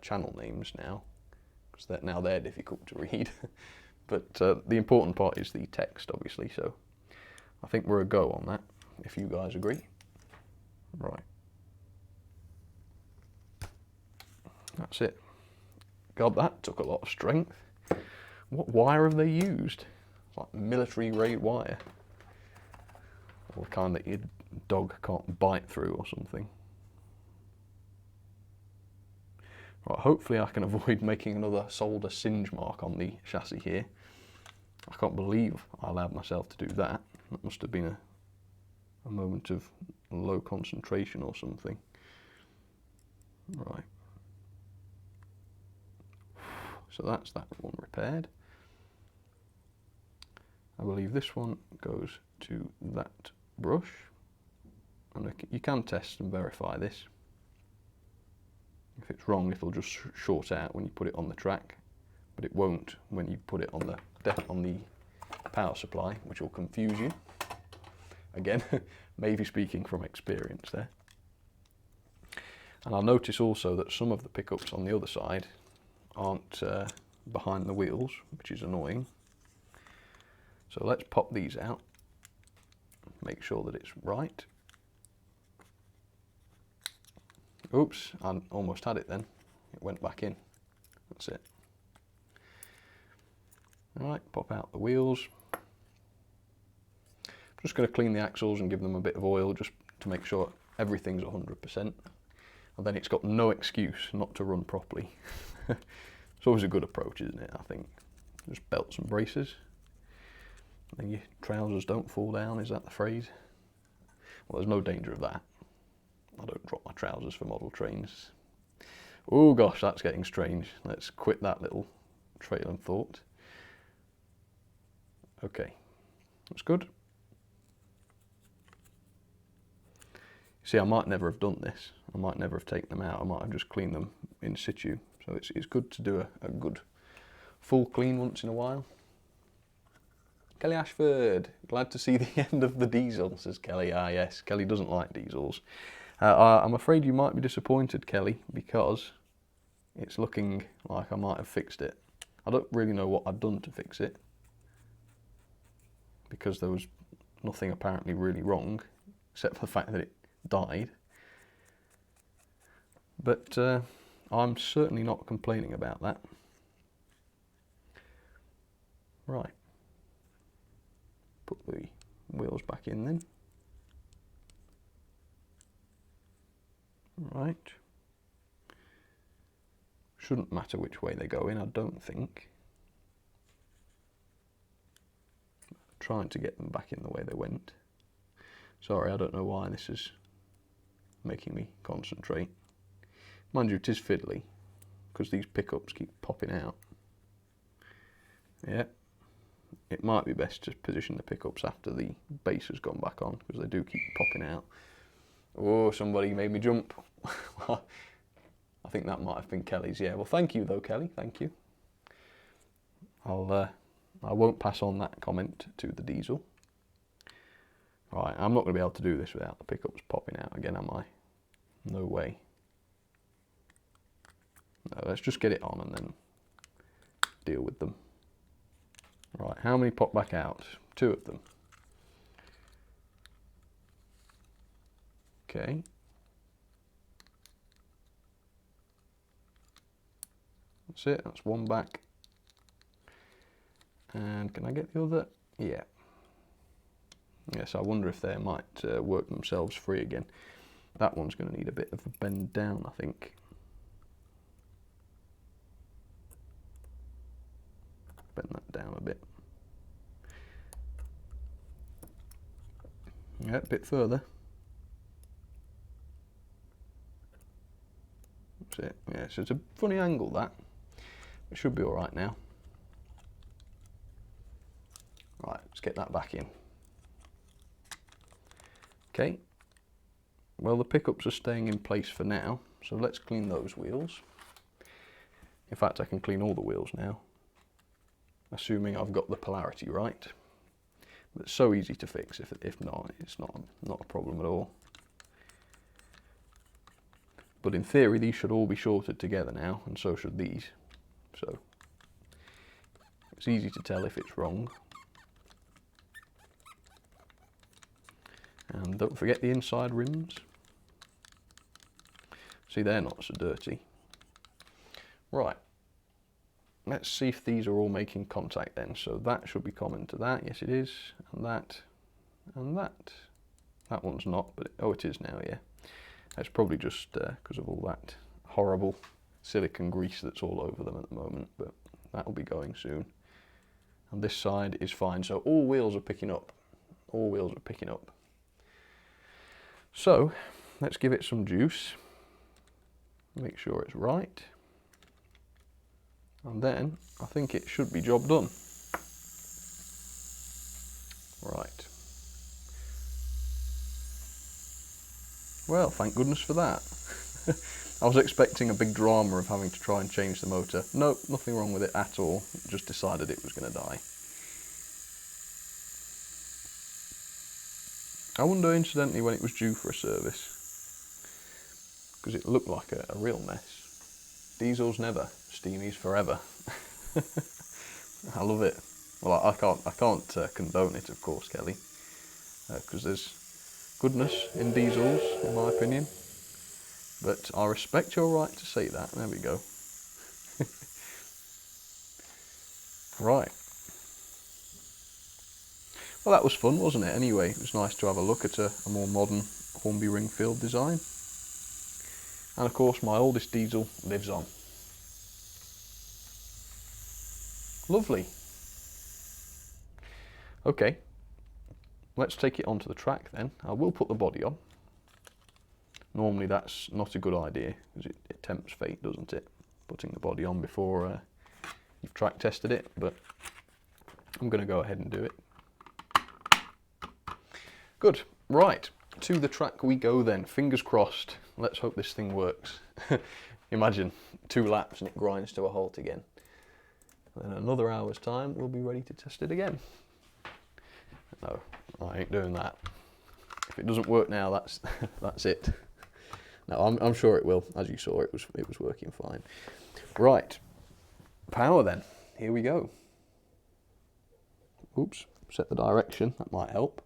channel names now, because they're difficult to read. But the important part is the text, obviously, so I think we're a go on that, if you guys agree. Right. That's it. God, that took a lot of strength. What wire have they used? It's like military grade wire. Or the kind that your dog can't bite through or something. Right, hopefully I can avoid making another solder singe mark on the chassis here. I can't believe I allowed myself to do that. That must have been a moment of low concentration or something. Right. So that's that one repaired. I believe this one goes to that brush. And you can test and verify this. If it's wrong, it'll just short out when you put it on the track, but it won't when you put it on the power supply, which will confuse you. Again, maybe speaking from experience there. And I'll notice also that some of the pickups on the other side aren't behind the wheels, which is annoying. So let's pop these out, make sure that it's right. Oops, I almost had it then. It went back in. That's it. Alright, pop out the wheels. I'm just going to clean the axles and give them a bit of oil just to make sure everything's 100%. And then it's got no excuse not to run properly. It's always a good approach, isn't it, I think. Just belts and braces. And your trousers don't fall down, is that the phrase? Well, there's no danger of that. I don't drop my trousers for model trains. Oh gosh, that's getting strange. Let's quit that little trail of thought. Okay, that's good. See, I might never have done this. I might never have taken them out. I might have just cleaned them in situ. So it's good to do a good full clean once in a while. Kelly Ashford, glad to see the end of the diesel, says Kelly. Ah yes, Kelly doesn't like diesels. I'm afraid you might be disappointed, Kelly, because it's looking like I might have fixed it. I don't really know what I've done to fix it, because there was nothing apparently really wrong, except for the fact that it died. But I'm certainly not complaining about that. Right. Put the wheels back in then. Right. Shouldn't matter which way they go in, I don't think. Trying to get them back in the way they went. Sorry, I don't know why this is making me concentrate. Mind you, it is fiddly, because these pickups keep popping out. Yeah, it might be best to position the pickups after the base has gone back on, because they do keep popping out. Oh, somebody made me jump. I think that might have been Kelly's, yeah. Well, thank you though, Kelly, thank you. I won't pass on that comment to the diesel. Right, I'm not going to be able to do this without the pickups popping out again, am I? No way. No, let's just get it on and then deal with them. Right, how many pop back out? 2 of them. Okay. That's it, that's one back. And can I get the other? Yeah. Yes, I wonder if they might work themselves free again. That one's going to need a bit of a bend down, I think. Bend that down a bit. Yeah, a bit further. That's it. Yeah, so it's a funny angle that. It should be all right now. Right, let's get that back in. Okay. Well, the pickups are staying in place for now, so let's clean those wheels. In fact, I can clean all the wheels now, assuming I've got the polarity right. But it's so easy to fix. If not, it's not a problem at all. But in theory, these should all be shorted together now, and so should these. So it's easy to tell if it's wrong. And don't forget the inside rims. See, they're not so dirty. Right. Let's see if these are all making contact then. So that should be common to that. Yes, it is. And that. And that. That one's not, but oh, it is now, yeah. That's probably just because of all that horrible silicone grease that's all over them at the moment, but that'll be going soon. And this side is fine, so all wheels are picking up. All wheels are picking up. So let's give it some juice, make sure it's right, and then I think it should be job done. Right. Well, thank goodness for that. I was expecting a big drama of having to try and change the motor. Nope, nothing wrong with it at all. Just decided it was going to die. I wonder, incidentally, when it was due for a service, because it looked like a real mess. Diesels never, Steamies forever. I love it. Well, I can't condone it, of course, Kelly, because there's goodness in diesels, in my opinion. But I respect your right to say that. There we go. Right. Well, that was fun, wasn't it? Anyway, it was nice to have a look at a more modern Hornby Ringfield design. And of course, my oldest diesel lives on. Lovely. Okay, let's take it onto the track then. I will put the body on. Normally that's not a good idea, because it tempts fate, doesn't it? Putting the body on before you've track tested it, but I'm going to go ahead and do it. Good, right, to the track we go then. Fingers crossed, let's hope this thing works. Imagine 2 laps and it grinds to a halt again. Then in another hour's time we'll be ready to test it again. No, I ain't doing that. If it doesn't work now, that's it. No, I'm sure it will. As you saw, it was working fine. Right, power then. Here we go. Oops, set the direction. That might help.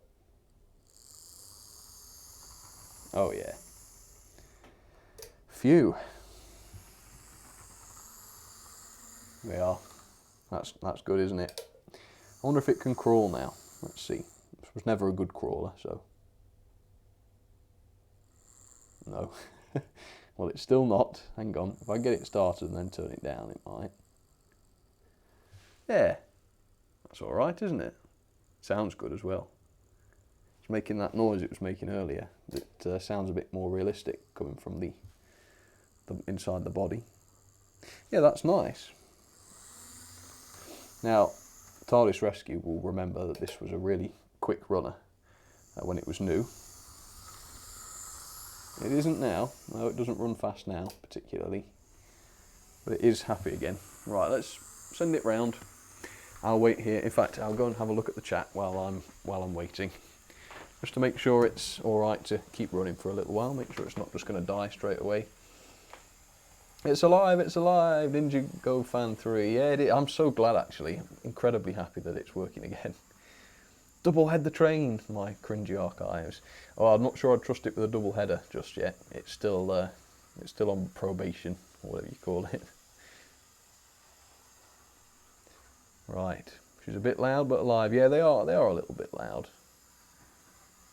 Oh yeah. Phew. We are. That's good, isn't it? I wonder if it can crawl now. Let's see. This was never a good crawler, so. No. Well, it's still not. Hang on. If I get it started and then turn it down, it might. Yeah. That's all right, isn't it? Sounds good as well. It's making that noise it was making earlier. It sounds a bit more realistic coming from the inside the body. Yeah, that's nice. Now, TARDIS Rescue will remember that this was a really quick runner when it was new. It isn't now. No, it doesn't run fast now, particularly. But it is happy again. Right, let's send it round. I'll wait here. In fact, I'll go and have a look at the chat while I'm waiting, just to make sure it's all right to keep running for a little while. Make sure it's not just going to die straight away. It's alive! It's alive! Indigo Fan 3. Yeah, I'm so glad actually. Incredibly happy that it's working again. Double head the train, my cringy archives. Oh, I'm not sure I'd trust it with a double header just yet. It's still on probation, or whatever you call it. Right, she's a bit loud but alive. Yeah, they are a little bit loud.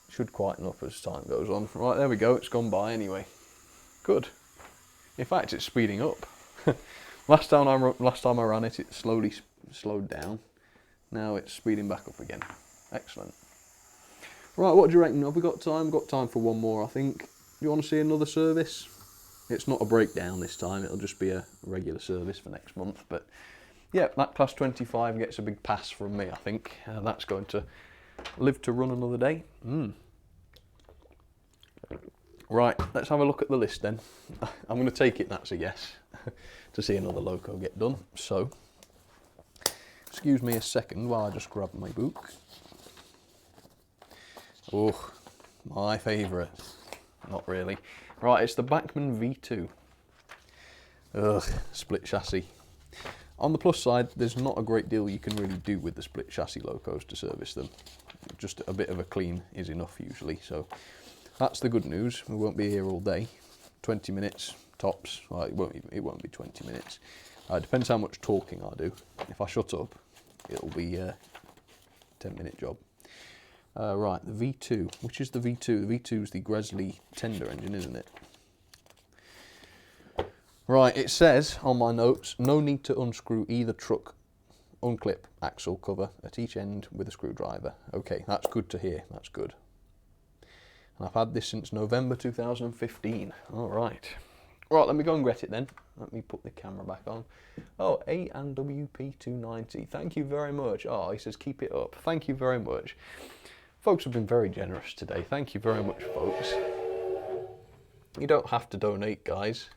Should quieten up as time goes on. Right, there we go. It's gone by anyway. Good. In fact, it's speeding up. Last time I ran it, it slowly slowed down. Now it's speeding back up again. Excellent. Right, what do you reckon? Have we got time? Got time for one more, I think. Do you want to see another service? It's not a breakdown this time. It'll just be a regular service for next month. But yeah, that class 25 gets a big pass from me, I think. That's going to live to run another day. Right, let's have a look at the list then. I'm going to take it that's a yes to see another loco get done. So, excuse me a second while I just grab my book. Oh, my favourite. Not really. Right, it's the Bachmann V2. Ugh, split chassis. On the plus side, there's not a great deal you can really do with the split chassis locos to service them. Just a bit of a clean is enough usually, so that's the good news. We won't be here all day. 20 minutes tops. Well, it won't be 20 minutes. Depends how much talking I do. If I shut up, it'll be a 10-minute job. Right, the V2. Which is the V2? The V2 is the Gresley tender engine, isn't it? Right, it says on my notes, no need to unscrew either truck unclip axle cover at each end with a screwdriver. Okay, that's good to hear, that's good. And I've had this since November 2015. All right. Right, let me go and get it then. Let me put the camera back on. Oh, A and WP290. Thank you very much. Oh, he says keep it up. Thank you very much. Folks have been very generous today. Thank you very much, folks. You don't have to donate, guys.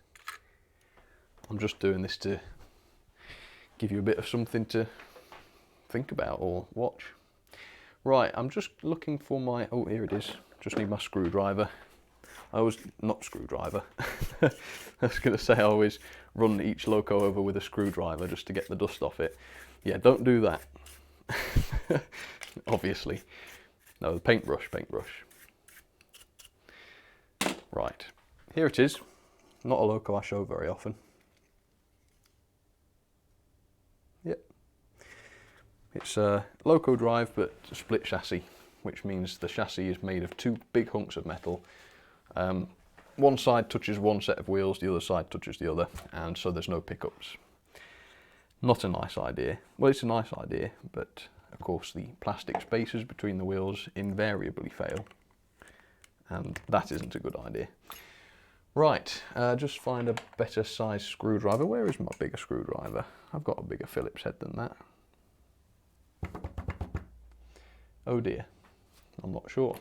I'm just doing this to give you a bit of something to think about or watch. Right, I'm just looking for my, oh, here it is. Just need my screwdriver. I always, not screwdriver. I was going to say I always run each loco over with a screwdriver just to get the dust off it. Yeah, don't do that. Obviously. No, the paintbrush. Right, here it is. Not a loco I show very often. Yep. It's a loco drive but a split chassis, which means the chassis is made of two big hunks of metal. One side touches one set of wheels, the other side touches the other, and so there's no pickups. Not a nice idea. Well, it's a nice idea, but of course the plastic spaces between the wheels invariably fail, and that isn't a good idea. Right, just find a better size screwdriver. Where is my bigger screwdriver? I've got a bigger Phillips head than that. Oh dear, I'm not sure.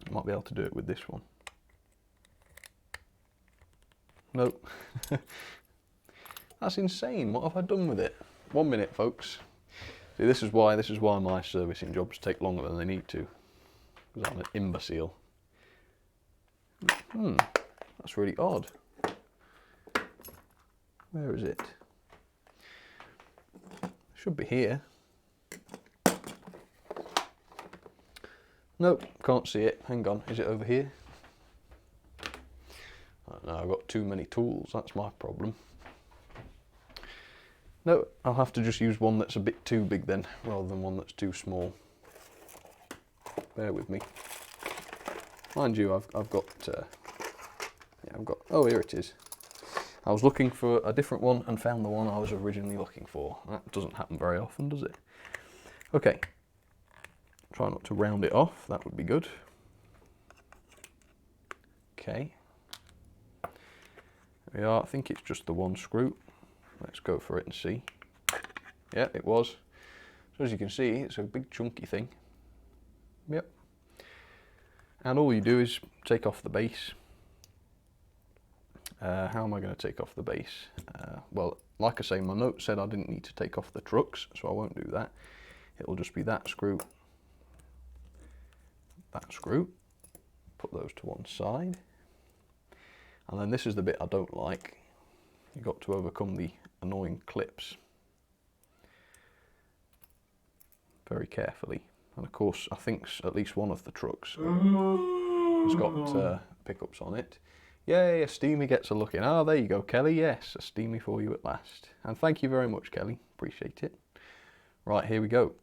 I might be able to do it with this one. Nope. That's insane. What have I done with it? 1 minute, folks. See, this is why my servicing jobs take longer than they need to. Because I'm an imbecile. That's really odd. Where is it? Should be here. Nope, can't see it. Hang on, is it over here? I don't know, I've got too many tools, that's my problem. No, I'll have to just use one that's a bit too big then, rather than one that's too small. Bear with me. Mind you, I've got, oh, here it is. I was looking for a different one and found the one I was originally looking for. That doesn't happen very often, does it? Okay. Try not to round it off, that would be good. Okay. There we are, I think it's just the one screw. Let's go for it and see. Yeah, it was. So as you can see, it's a big chunky thing. Yep. And all you do is take off the base. How am I going to take off the base? Well, like I say, my note said I didn't need to take off the trucks, so I won't do that. It'll just be that screw, put those to one side, and then this is the bit I don't like. You've got to overcome the annoying clips very carefully, and of course I think at least one of the trucks has got pickups on it. Yay, a Steamy gets a look in. Ah, there you go, Kelly. Yes, a Steamy for you at last, and thank you very much, Kelly, appreciate it. Right, here we go.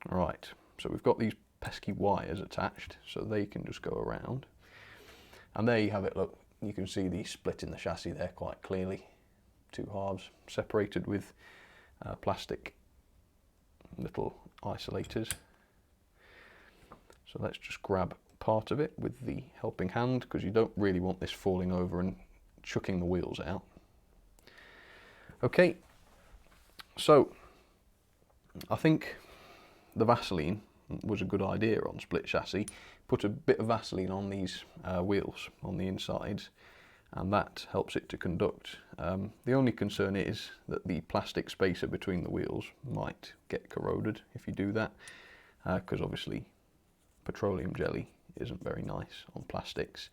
Right, so we've got these pesky wires attached, so they can just go around. And there you have it, look, you can see the split in the chassis there quite clearly. Two halves separated with plastic little isolators. So let's just grab part of it with the helping hand, because you don't really want this falling over and chucking the wheels out. Okay, so I think the Vaseline was a good idea on split chassis. Put a bit of Vaseline on these wheels on the insides, and that helps it to conduct. The only concern is that the plastic spacer between the wheels might get corroded if you do that, because obviously petroleum jelly isn't very nice on plastics.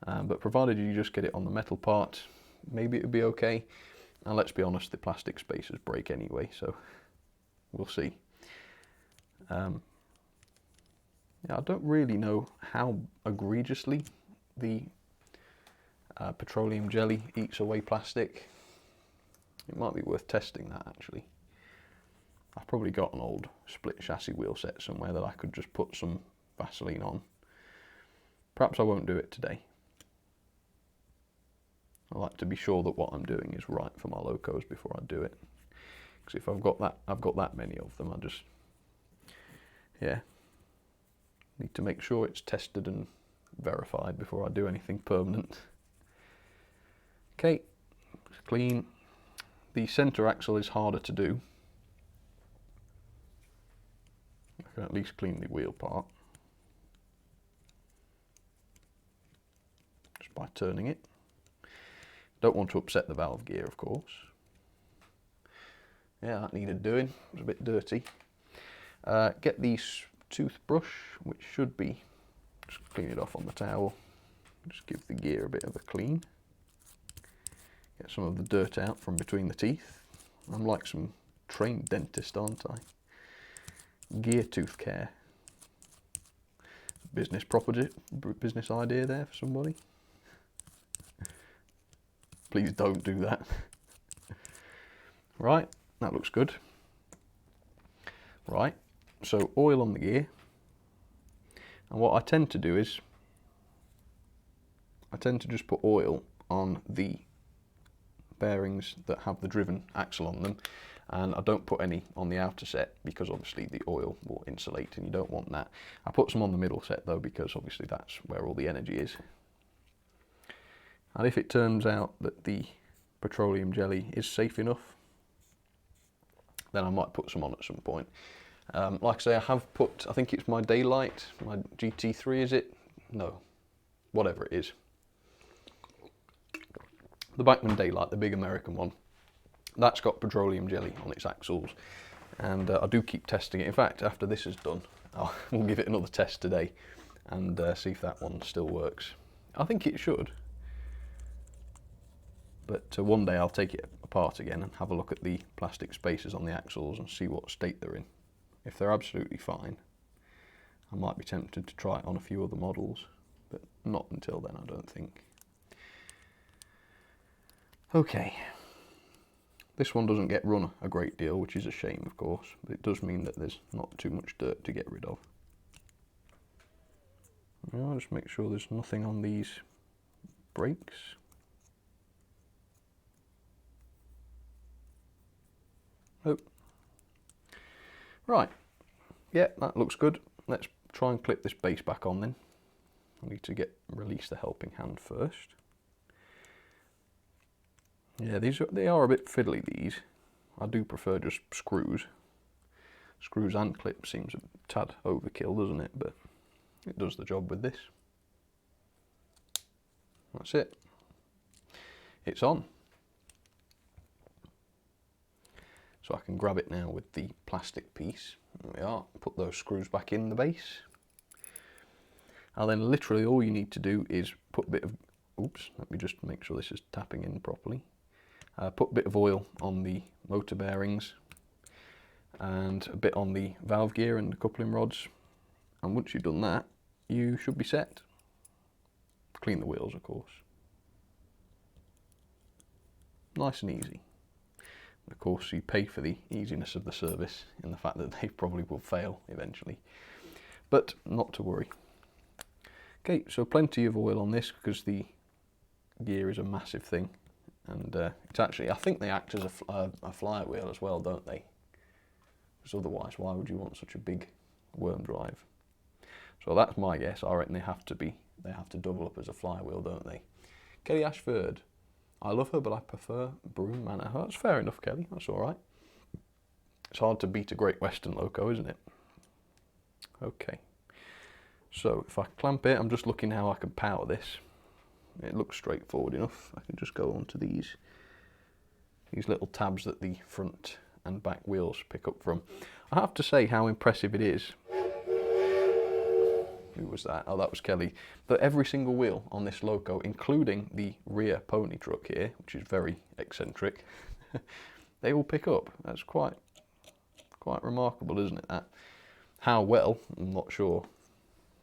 But provided you just get it on the metal part, maybe it would be okay. And let's be honest, the plastic spacers break anyway, so we'll see. Yeah, I don't really know how egregiously the petroleum jelly eats away plastic. It might be worth testing that actually. I've probably got an old split chassis wheel set somewhere that I could just put some Vaseline on. Perhaps I won't do it today. I like to be sure that what I'm doing is right for my locos before I do it. Because if I've got that many of them, I just, yeah, need to make sure it's tested and verified before I do anything permanent. Okay, clean. The centre axle is harder to do. I can at least clean the wheel part just by turning it. Don't want to upset the valve gear, of course. Yeah, that needed doing. It was a bit dirty. Get the toothbrush, which should be, just clean it off on the towel. Just give the gear a bit of a clean. Get some of the dirt out from between the teeth. I'm like some trained dentist, aren't I? Gear tooth care. Business idea there for somebody. Please don't do that. Right, that looks good. Right, so oil on the gear. And what I tend to do is, I tend to just put oil on the bearings that have the driven axle on them, and I don't put any on the outer set because obviously the oil will insulate and you don't want that. I put some on the middle set though because obviously that's where all the energy is. And if it turns out that the petroleum jelly is safe enough, then I might put some on at some point. Like I say, I have put, I think it's my Daylight, my GT3 is it? No, whatever it is. The Bachmann Daylight, the big American one, that's got petroleum jelly on its axles, and I do keep testing it. In fact, after this is done, we'll give it another test today and see if that one still works. I think it should, but one day I'll take it apart again and have a look at the plastic spacers on the axles and see what state they're in. If they're absolutely fine, I might be tempted to try it on a few other models, but not until then, I don't think. Okay, this one doesn't get run a great deal, which is a shame of course, but it does mean that there's not too much dirt to get rid of. I'll just make sure there's nothing on these brakes. Oh. Right, yeah, that looks good. Let's try and clip this base back on then. I need to release the helping hand first. Yeah, they are a bit fiddly, these. I do prefer just screws. Screws and clips seems a tad overkill, doesn't it? But it does the job with this. That's it. It's on. So I can grab it now with the plastic piece. There we are. Put those screws back in the base. And then literally all you need to do is put a bit of, oops, let me just make sure this is tapping in properly. Put a bit of oil on the motor bearings and a bit on the valve gear and the coupling rods, and once you've done that you should be set. Clean the wheels of course. Nice and easy. Of course you pay for the easiness of the service in the fact that they probably will fail eventually, but not to worry. Okay, so plenty of oil on this because the gear is a massive thing. And it's actually, I think they act as a flywheel as well, don't they? Because otherwise, why would you want such a big worm drive? So that's my guess. I reckon they have to double up as a flywheel, don't they? Kelly Ashford, I love her, but I prefer Broome Manor. Oh, that's fair enough, Kelly. That's all right. It's hard to beat a Great Western loco, isn't it? Okay. So if I clamp it, I'm just looking how I can power this. It looks straightforward enough. I can just go onto these little tabs that the front and back wheels pick up from. I have to say how impressive it is. Who was that? Oh, that was Kelly. That every single wheel on this loco, including the rear pony truck here, which is very eccentric, they all pick up. That's quite remarkable, isn't it? That. How well, I'm not sure.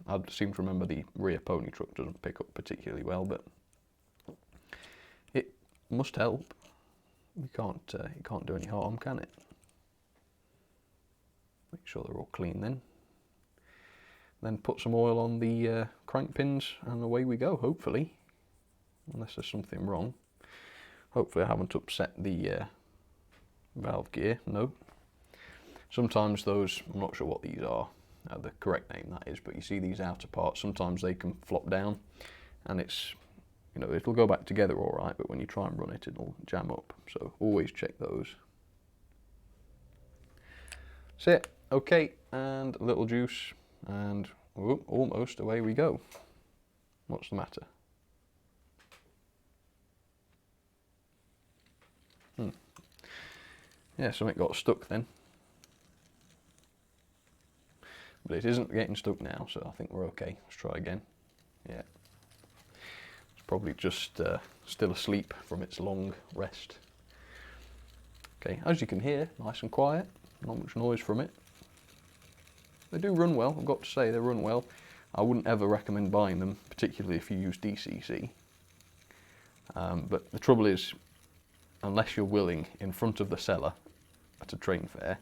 I seem to remember the rear pony truck doesn't pick up particularly well, but it must help. It can't do any harm, can it? Make sure they're all clean then. Then put some oil on the crank pins and away we go, hopefully. Unless there's something wrong. Hopefully I haven't upset the valve gear. No. Sometimes those, I'm not sure what these are, the correct name that is, but you see these outer parts, sometimes they can flop down and it's, you know, it'll go back together all right, but when you try and run it, it'll jam up. So always check those. That's it. Okay, and a little juice, and almost away we go. What's the matter? Yeah, something got stuck then. But it isn't getting stuck now, so I think we're okay. Let's try again. Yeah. It's probably just still asleep from its long rest. Okay, as you can hear, nice and quiet, not much noise from it. They do run well, I've got to say, they run well. I wouldn't ever recommend buying them, particularly if you use DCC. But the trouble is, unless you're willing, in front of the seller at a train fair,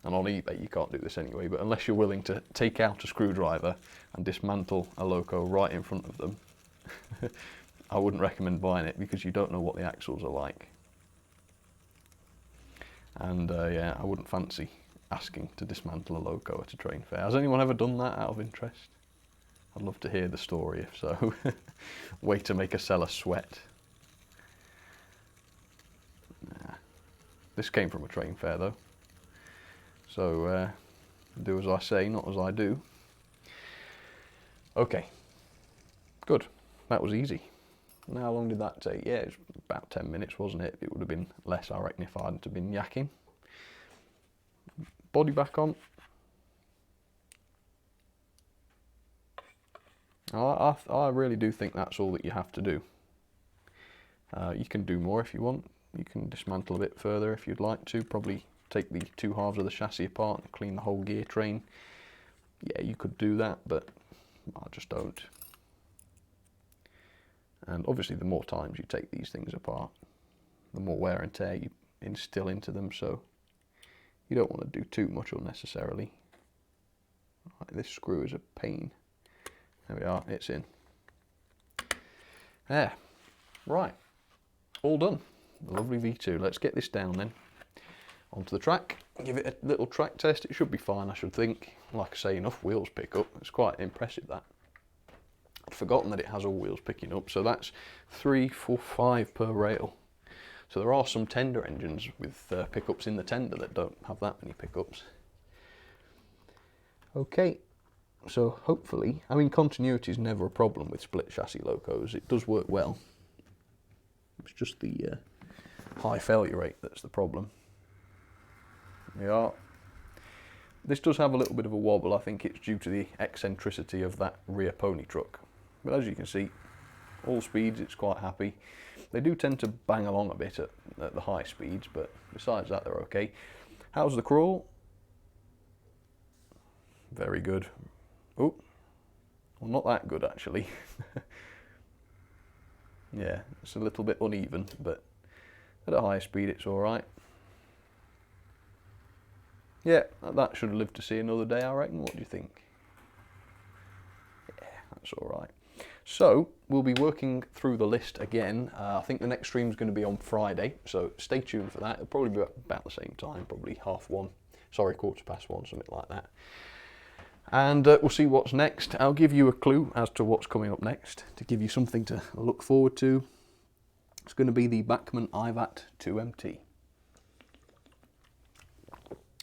and on eBay you can't do this anyway, but unless you're willing to take out a screwdriver and dismantle a loco right in front of them, I wouldn't recommend buying it because you don't know what the axles are like. And yeah, I wouldn't fancy asking to dismantle a loco at a train fair. Has anyone ever done that out of interest? I'd love to hear the story if so. Way to make a seller sweat. Nah. This came from a train fair though. So do as I say, not as I do. Okay, good. That was easy. Now, how long did that take? Yeah, it's about 10 minutes, wasn't it? It would have been less, I reckon, if I hadn't have been yakking. Body back on. I really do think that's all that you have to do. You can do more if you want. You can dismantle a bit further if you'd like to. Probably take the two halves of the chassis apart and clean the whole gear train. Yeah, you could do that, but I just don't. And obviously the more times you take these things apart, the more wear and tear you instill into them, so you don't want to do too much unnecessarily. Right, this screw is a pain. There we are, it's in. There, right, all done. The lovely V2. Let's get this down then, onto the track, give it a little track test. It should be fine, I should think. Like I say, enough wheels pick up. It's quite impressive, that. I'd forgotten that it has all wheels picking up, so that's 3, 4, 5 per rail. So there are some tender engines with pickups in the tender that don't have that many pickups. Okay, so hopefully, I mean, continuity is never a problem with split chassis locos. It does work well. It's just the high failure rate that's the problem. There we are. This does have a little bit of a wobble. I think it's due to the eccentricity of that rear pony truck. But as you can see, all speeds it's quite happy. They do tend to bang along a bit at the high speeds, but besides that they're okay. How's the crawl? Very good. Oh, well, not that good actually. Yeah, it's a little bit uneven, but at a high speed it's all right. Yeah, that should have lived to see another day, I reckon. What do you think? Yeah, that's all right. So, we'll be working through the list again. I think the next stream is going to be on Friday, so stay tuned for that. It'll probably be about the same time, probably 1:30, sorry, 1:15, something like that. And we'll see what's next. I'll give you a clue as to what's coming up next, to give you something to look forward to. It's going to be the Bachmann IVAT 2MT.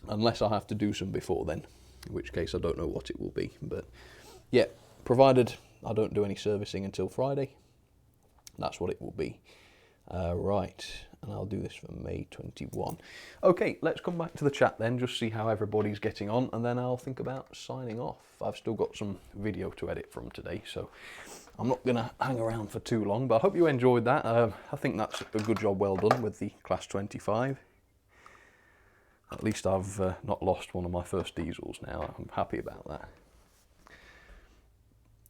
Unless I have to do some before then, in which case I don't know what it will be. But yeah, provided I don't do any servicing until Friday, that's what it will be. Right, and I'll do this for May 21. Okay, let's come back to the chat then, just see how everybody's getting on, and then I'll think about signing off. I've still got some video to edit from today, so I'm not going to hang around for too long, but I hope you enjoyed that. I think that's a good job well done with the Class 25. At least I've not lost one of my first diesels now. I'm happy about that.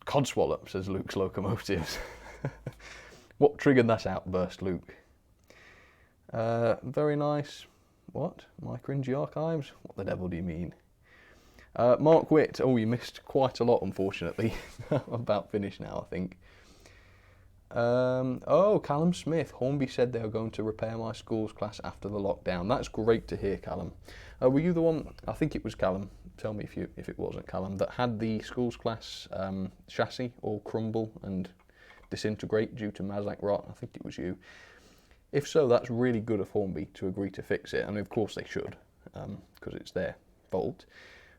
Codswallop, says Luke's Locomotives. What triggered that outburst, Luke? Very nice. What? My cringy archives? What the devil do you mean? Mark Witt. Oh, you missed quite a lot, unfortunately. I'm about finished now, I think. Oh, Callum Smith. Hornby said they were going to repair my school's class after the lockdown. That's great to hear, Callum. Were you the one, I think it was Callum, tell me if it wasn't Callum, that had the school's class chassis all crumble and disintegrate due to Mazak rot? I think it was you. If so, that's really good of Hornby to agree to fix it. And of course they should, because it's their fault.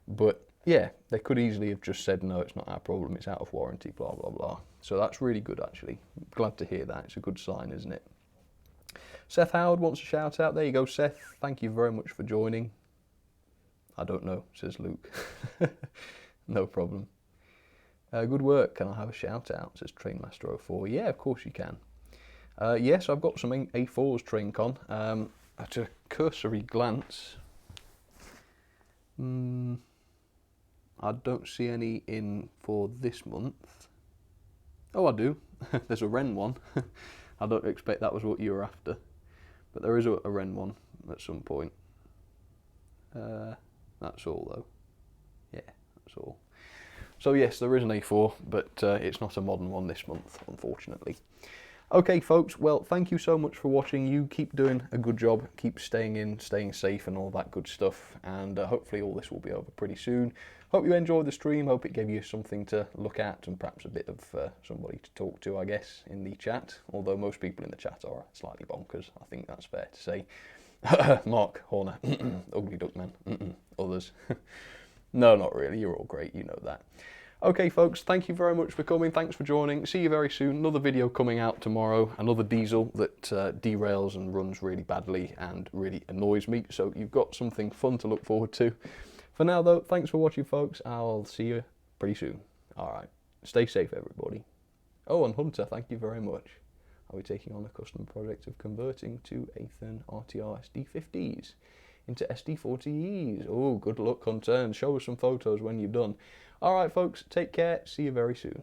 But yeah, they could easily have just said, no, it's not our problem, it's out of warranty, blah, blah, blah. So that's really good, actually. Glad to hear that. It's a good sign, isn't it? Seth Howard wants a shout out. There you go, Seth. Thank you very much for joining. I don't know, says Luke. No problem. Good work. Can I have a shout out, says Trainmaster04. Yeah, of course you can. Yes, I've got some A4s, TrainCon. At a cursory glance, I don't see any in for this month. Oh, I do. There's a Ren one. I don't expect that was what you were after. But there is a Ren one at some point. That's all, though. Yeah, that's all. So yes, there is an A4, but it's not a modern one this month, unfortunately. Okay, folks, well, thank you so much for watching. You keep doing a good job, keep staying in, staying safe and all that good stuff, and hopefully all this will be over pretty soon. Hope you enjoyed the stream, hope it gave you something to look at and perhaps a bit of somebody to talk to, I guess, in the chat, although most people in the chat are slightly bonkers, I think that's fair to say. Mark Horner, Ugly Duckman, others. No, not really, you're all great, you know that. Okay folks, thank you very much for coming, thanks for joining, see you very soon, another video coming out tomorrow, another diesel that derails and runs really badly and really annoys me, so you've got something fun to look forward to. For now though, thanks for watching folks, I'll see you pretty soon. Alright, stay safe everybody. Oh, and Hunter, thank you very much. I'll be taking on a custom project of converting two Athen RTR SD50s into SD40Es. Oh, good luck Hunter, and show us some photos when you've done. Alright folks, take care, see you very soon.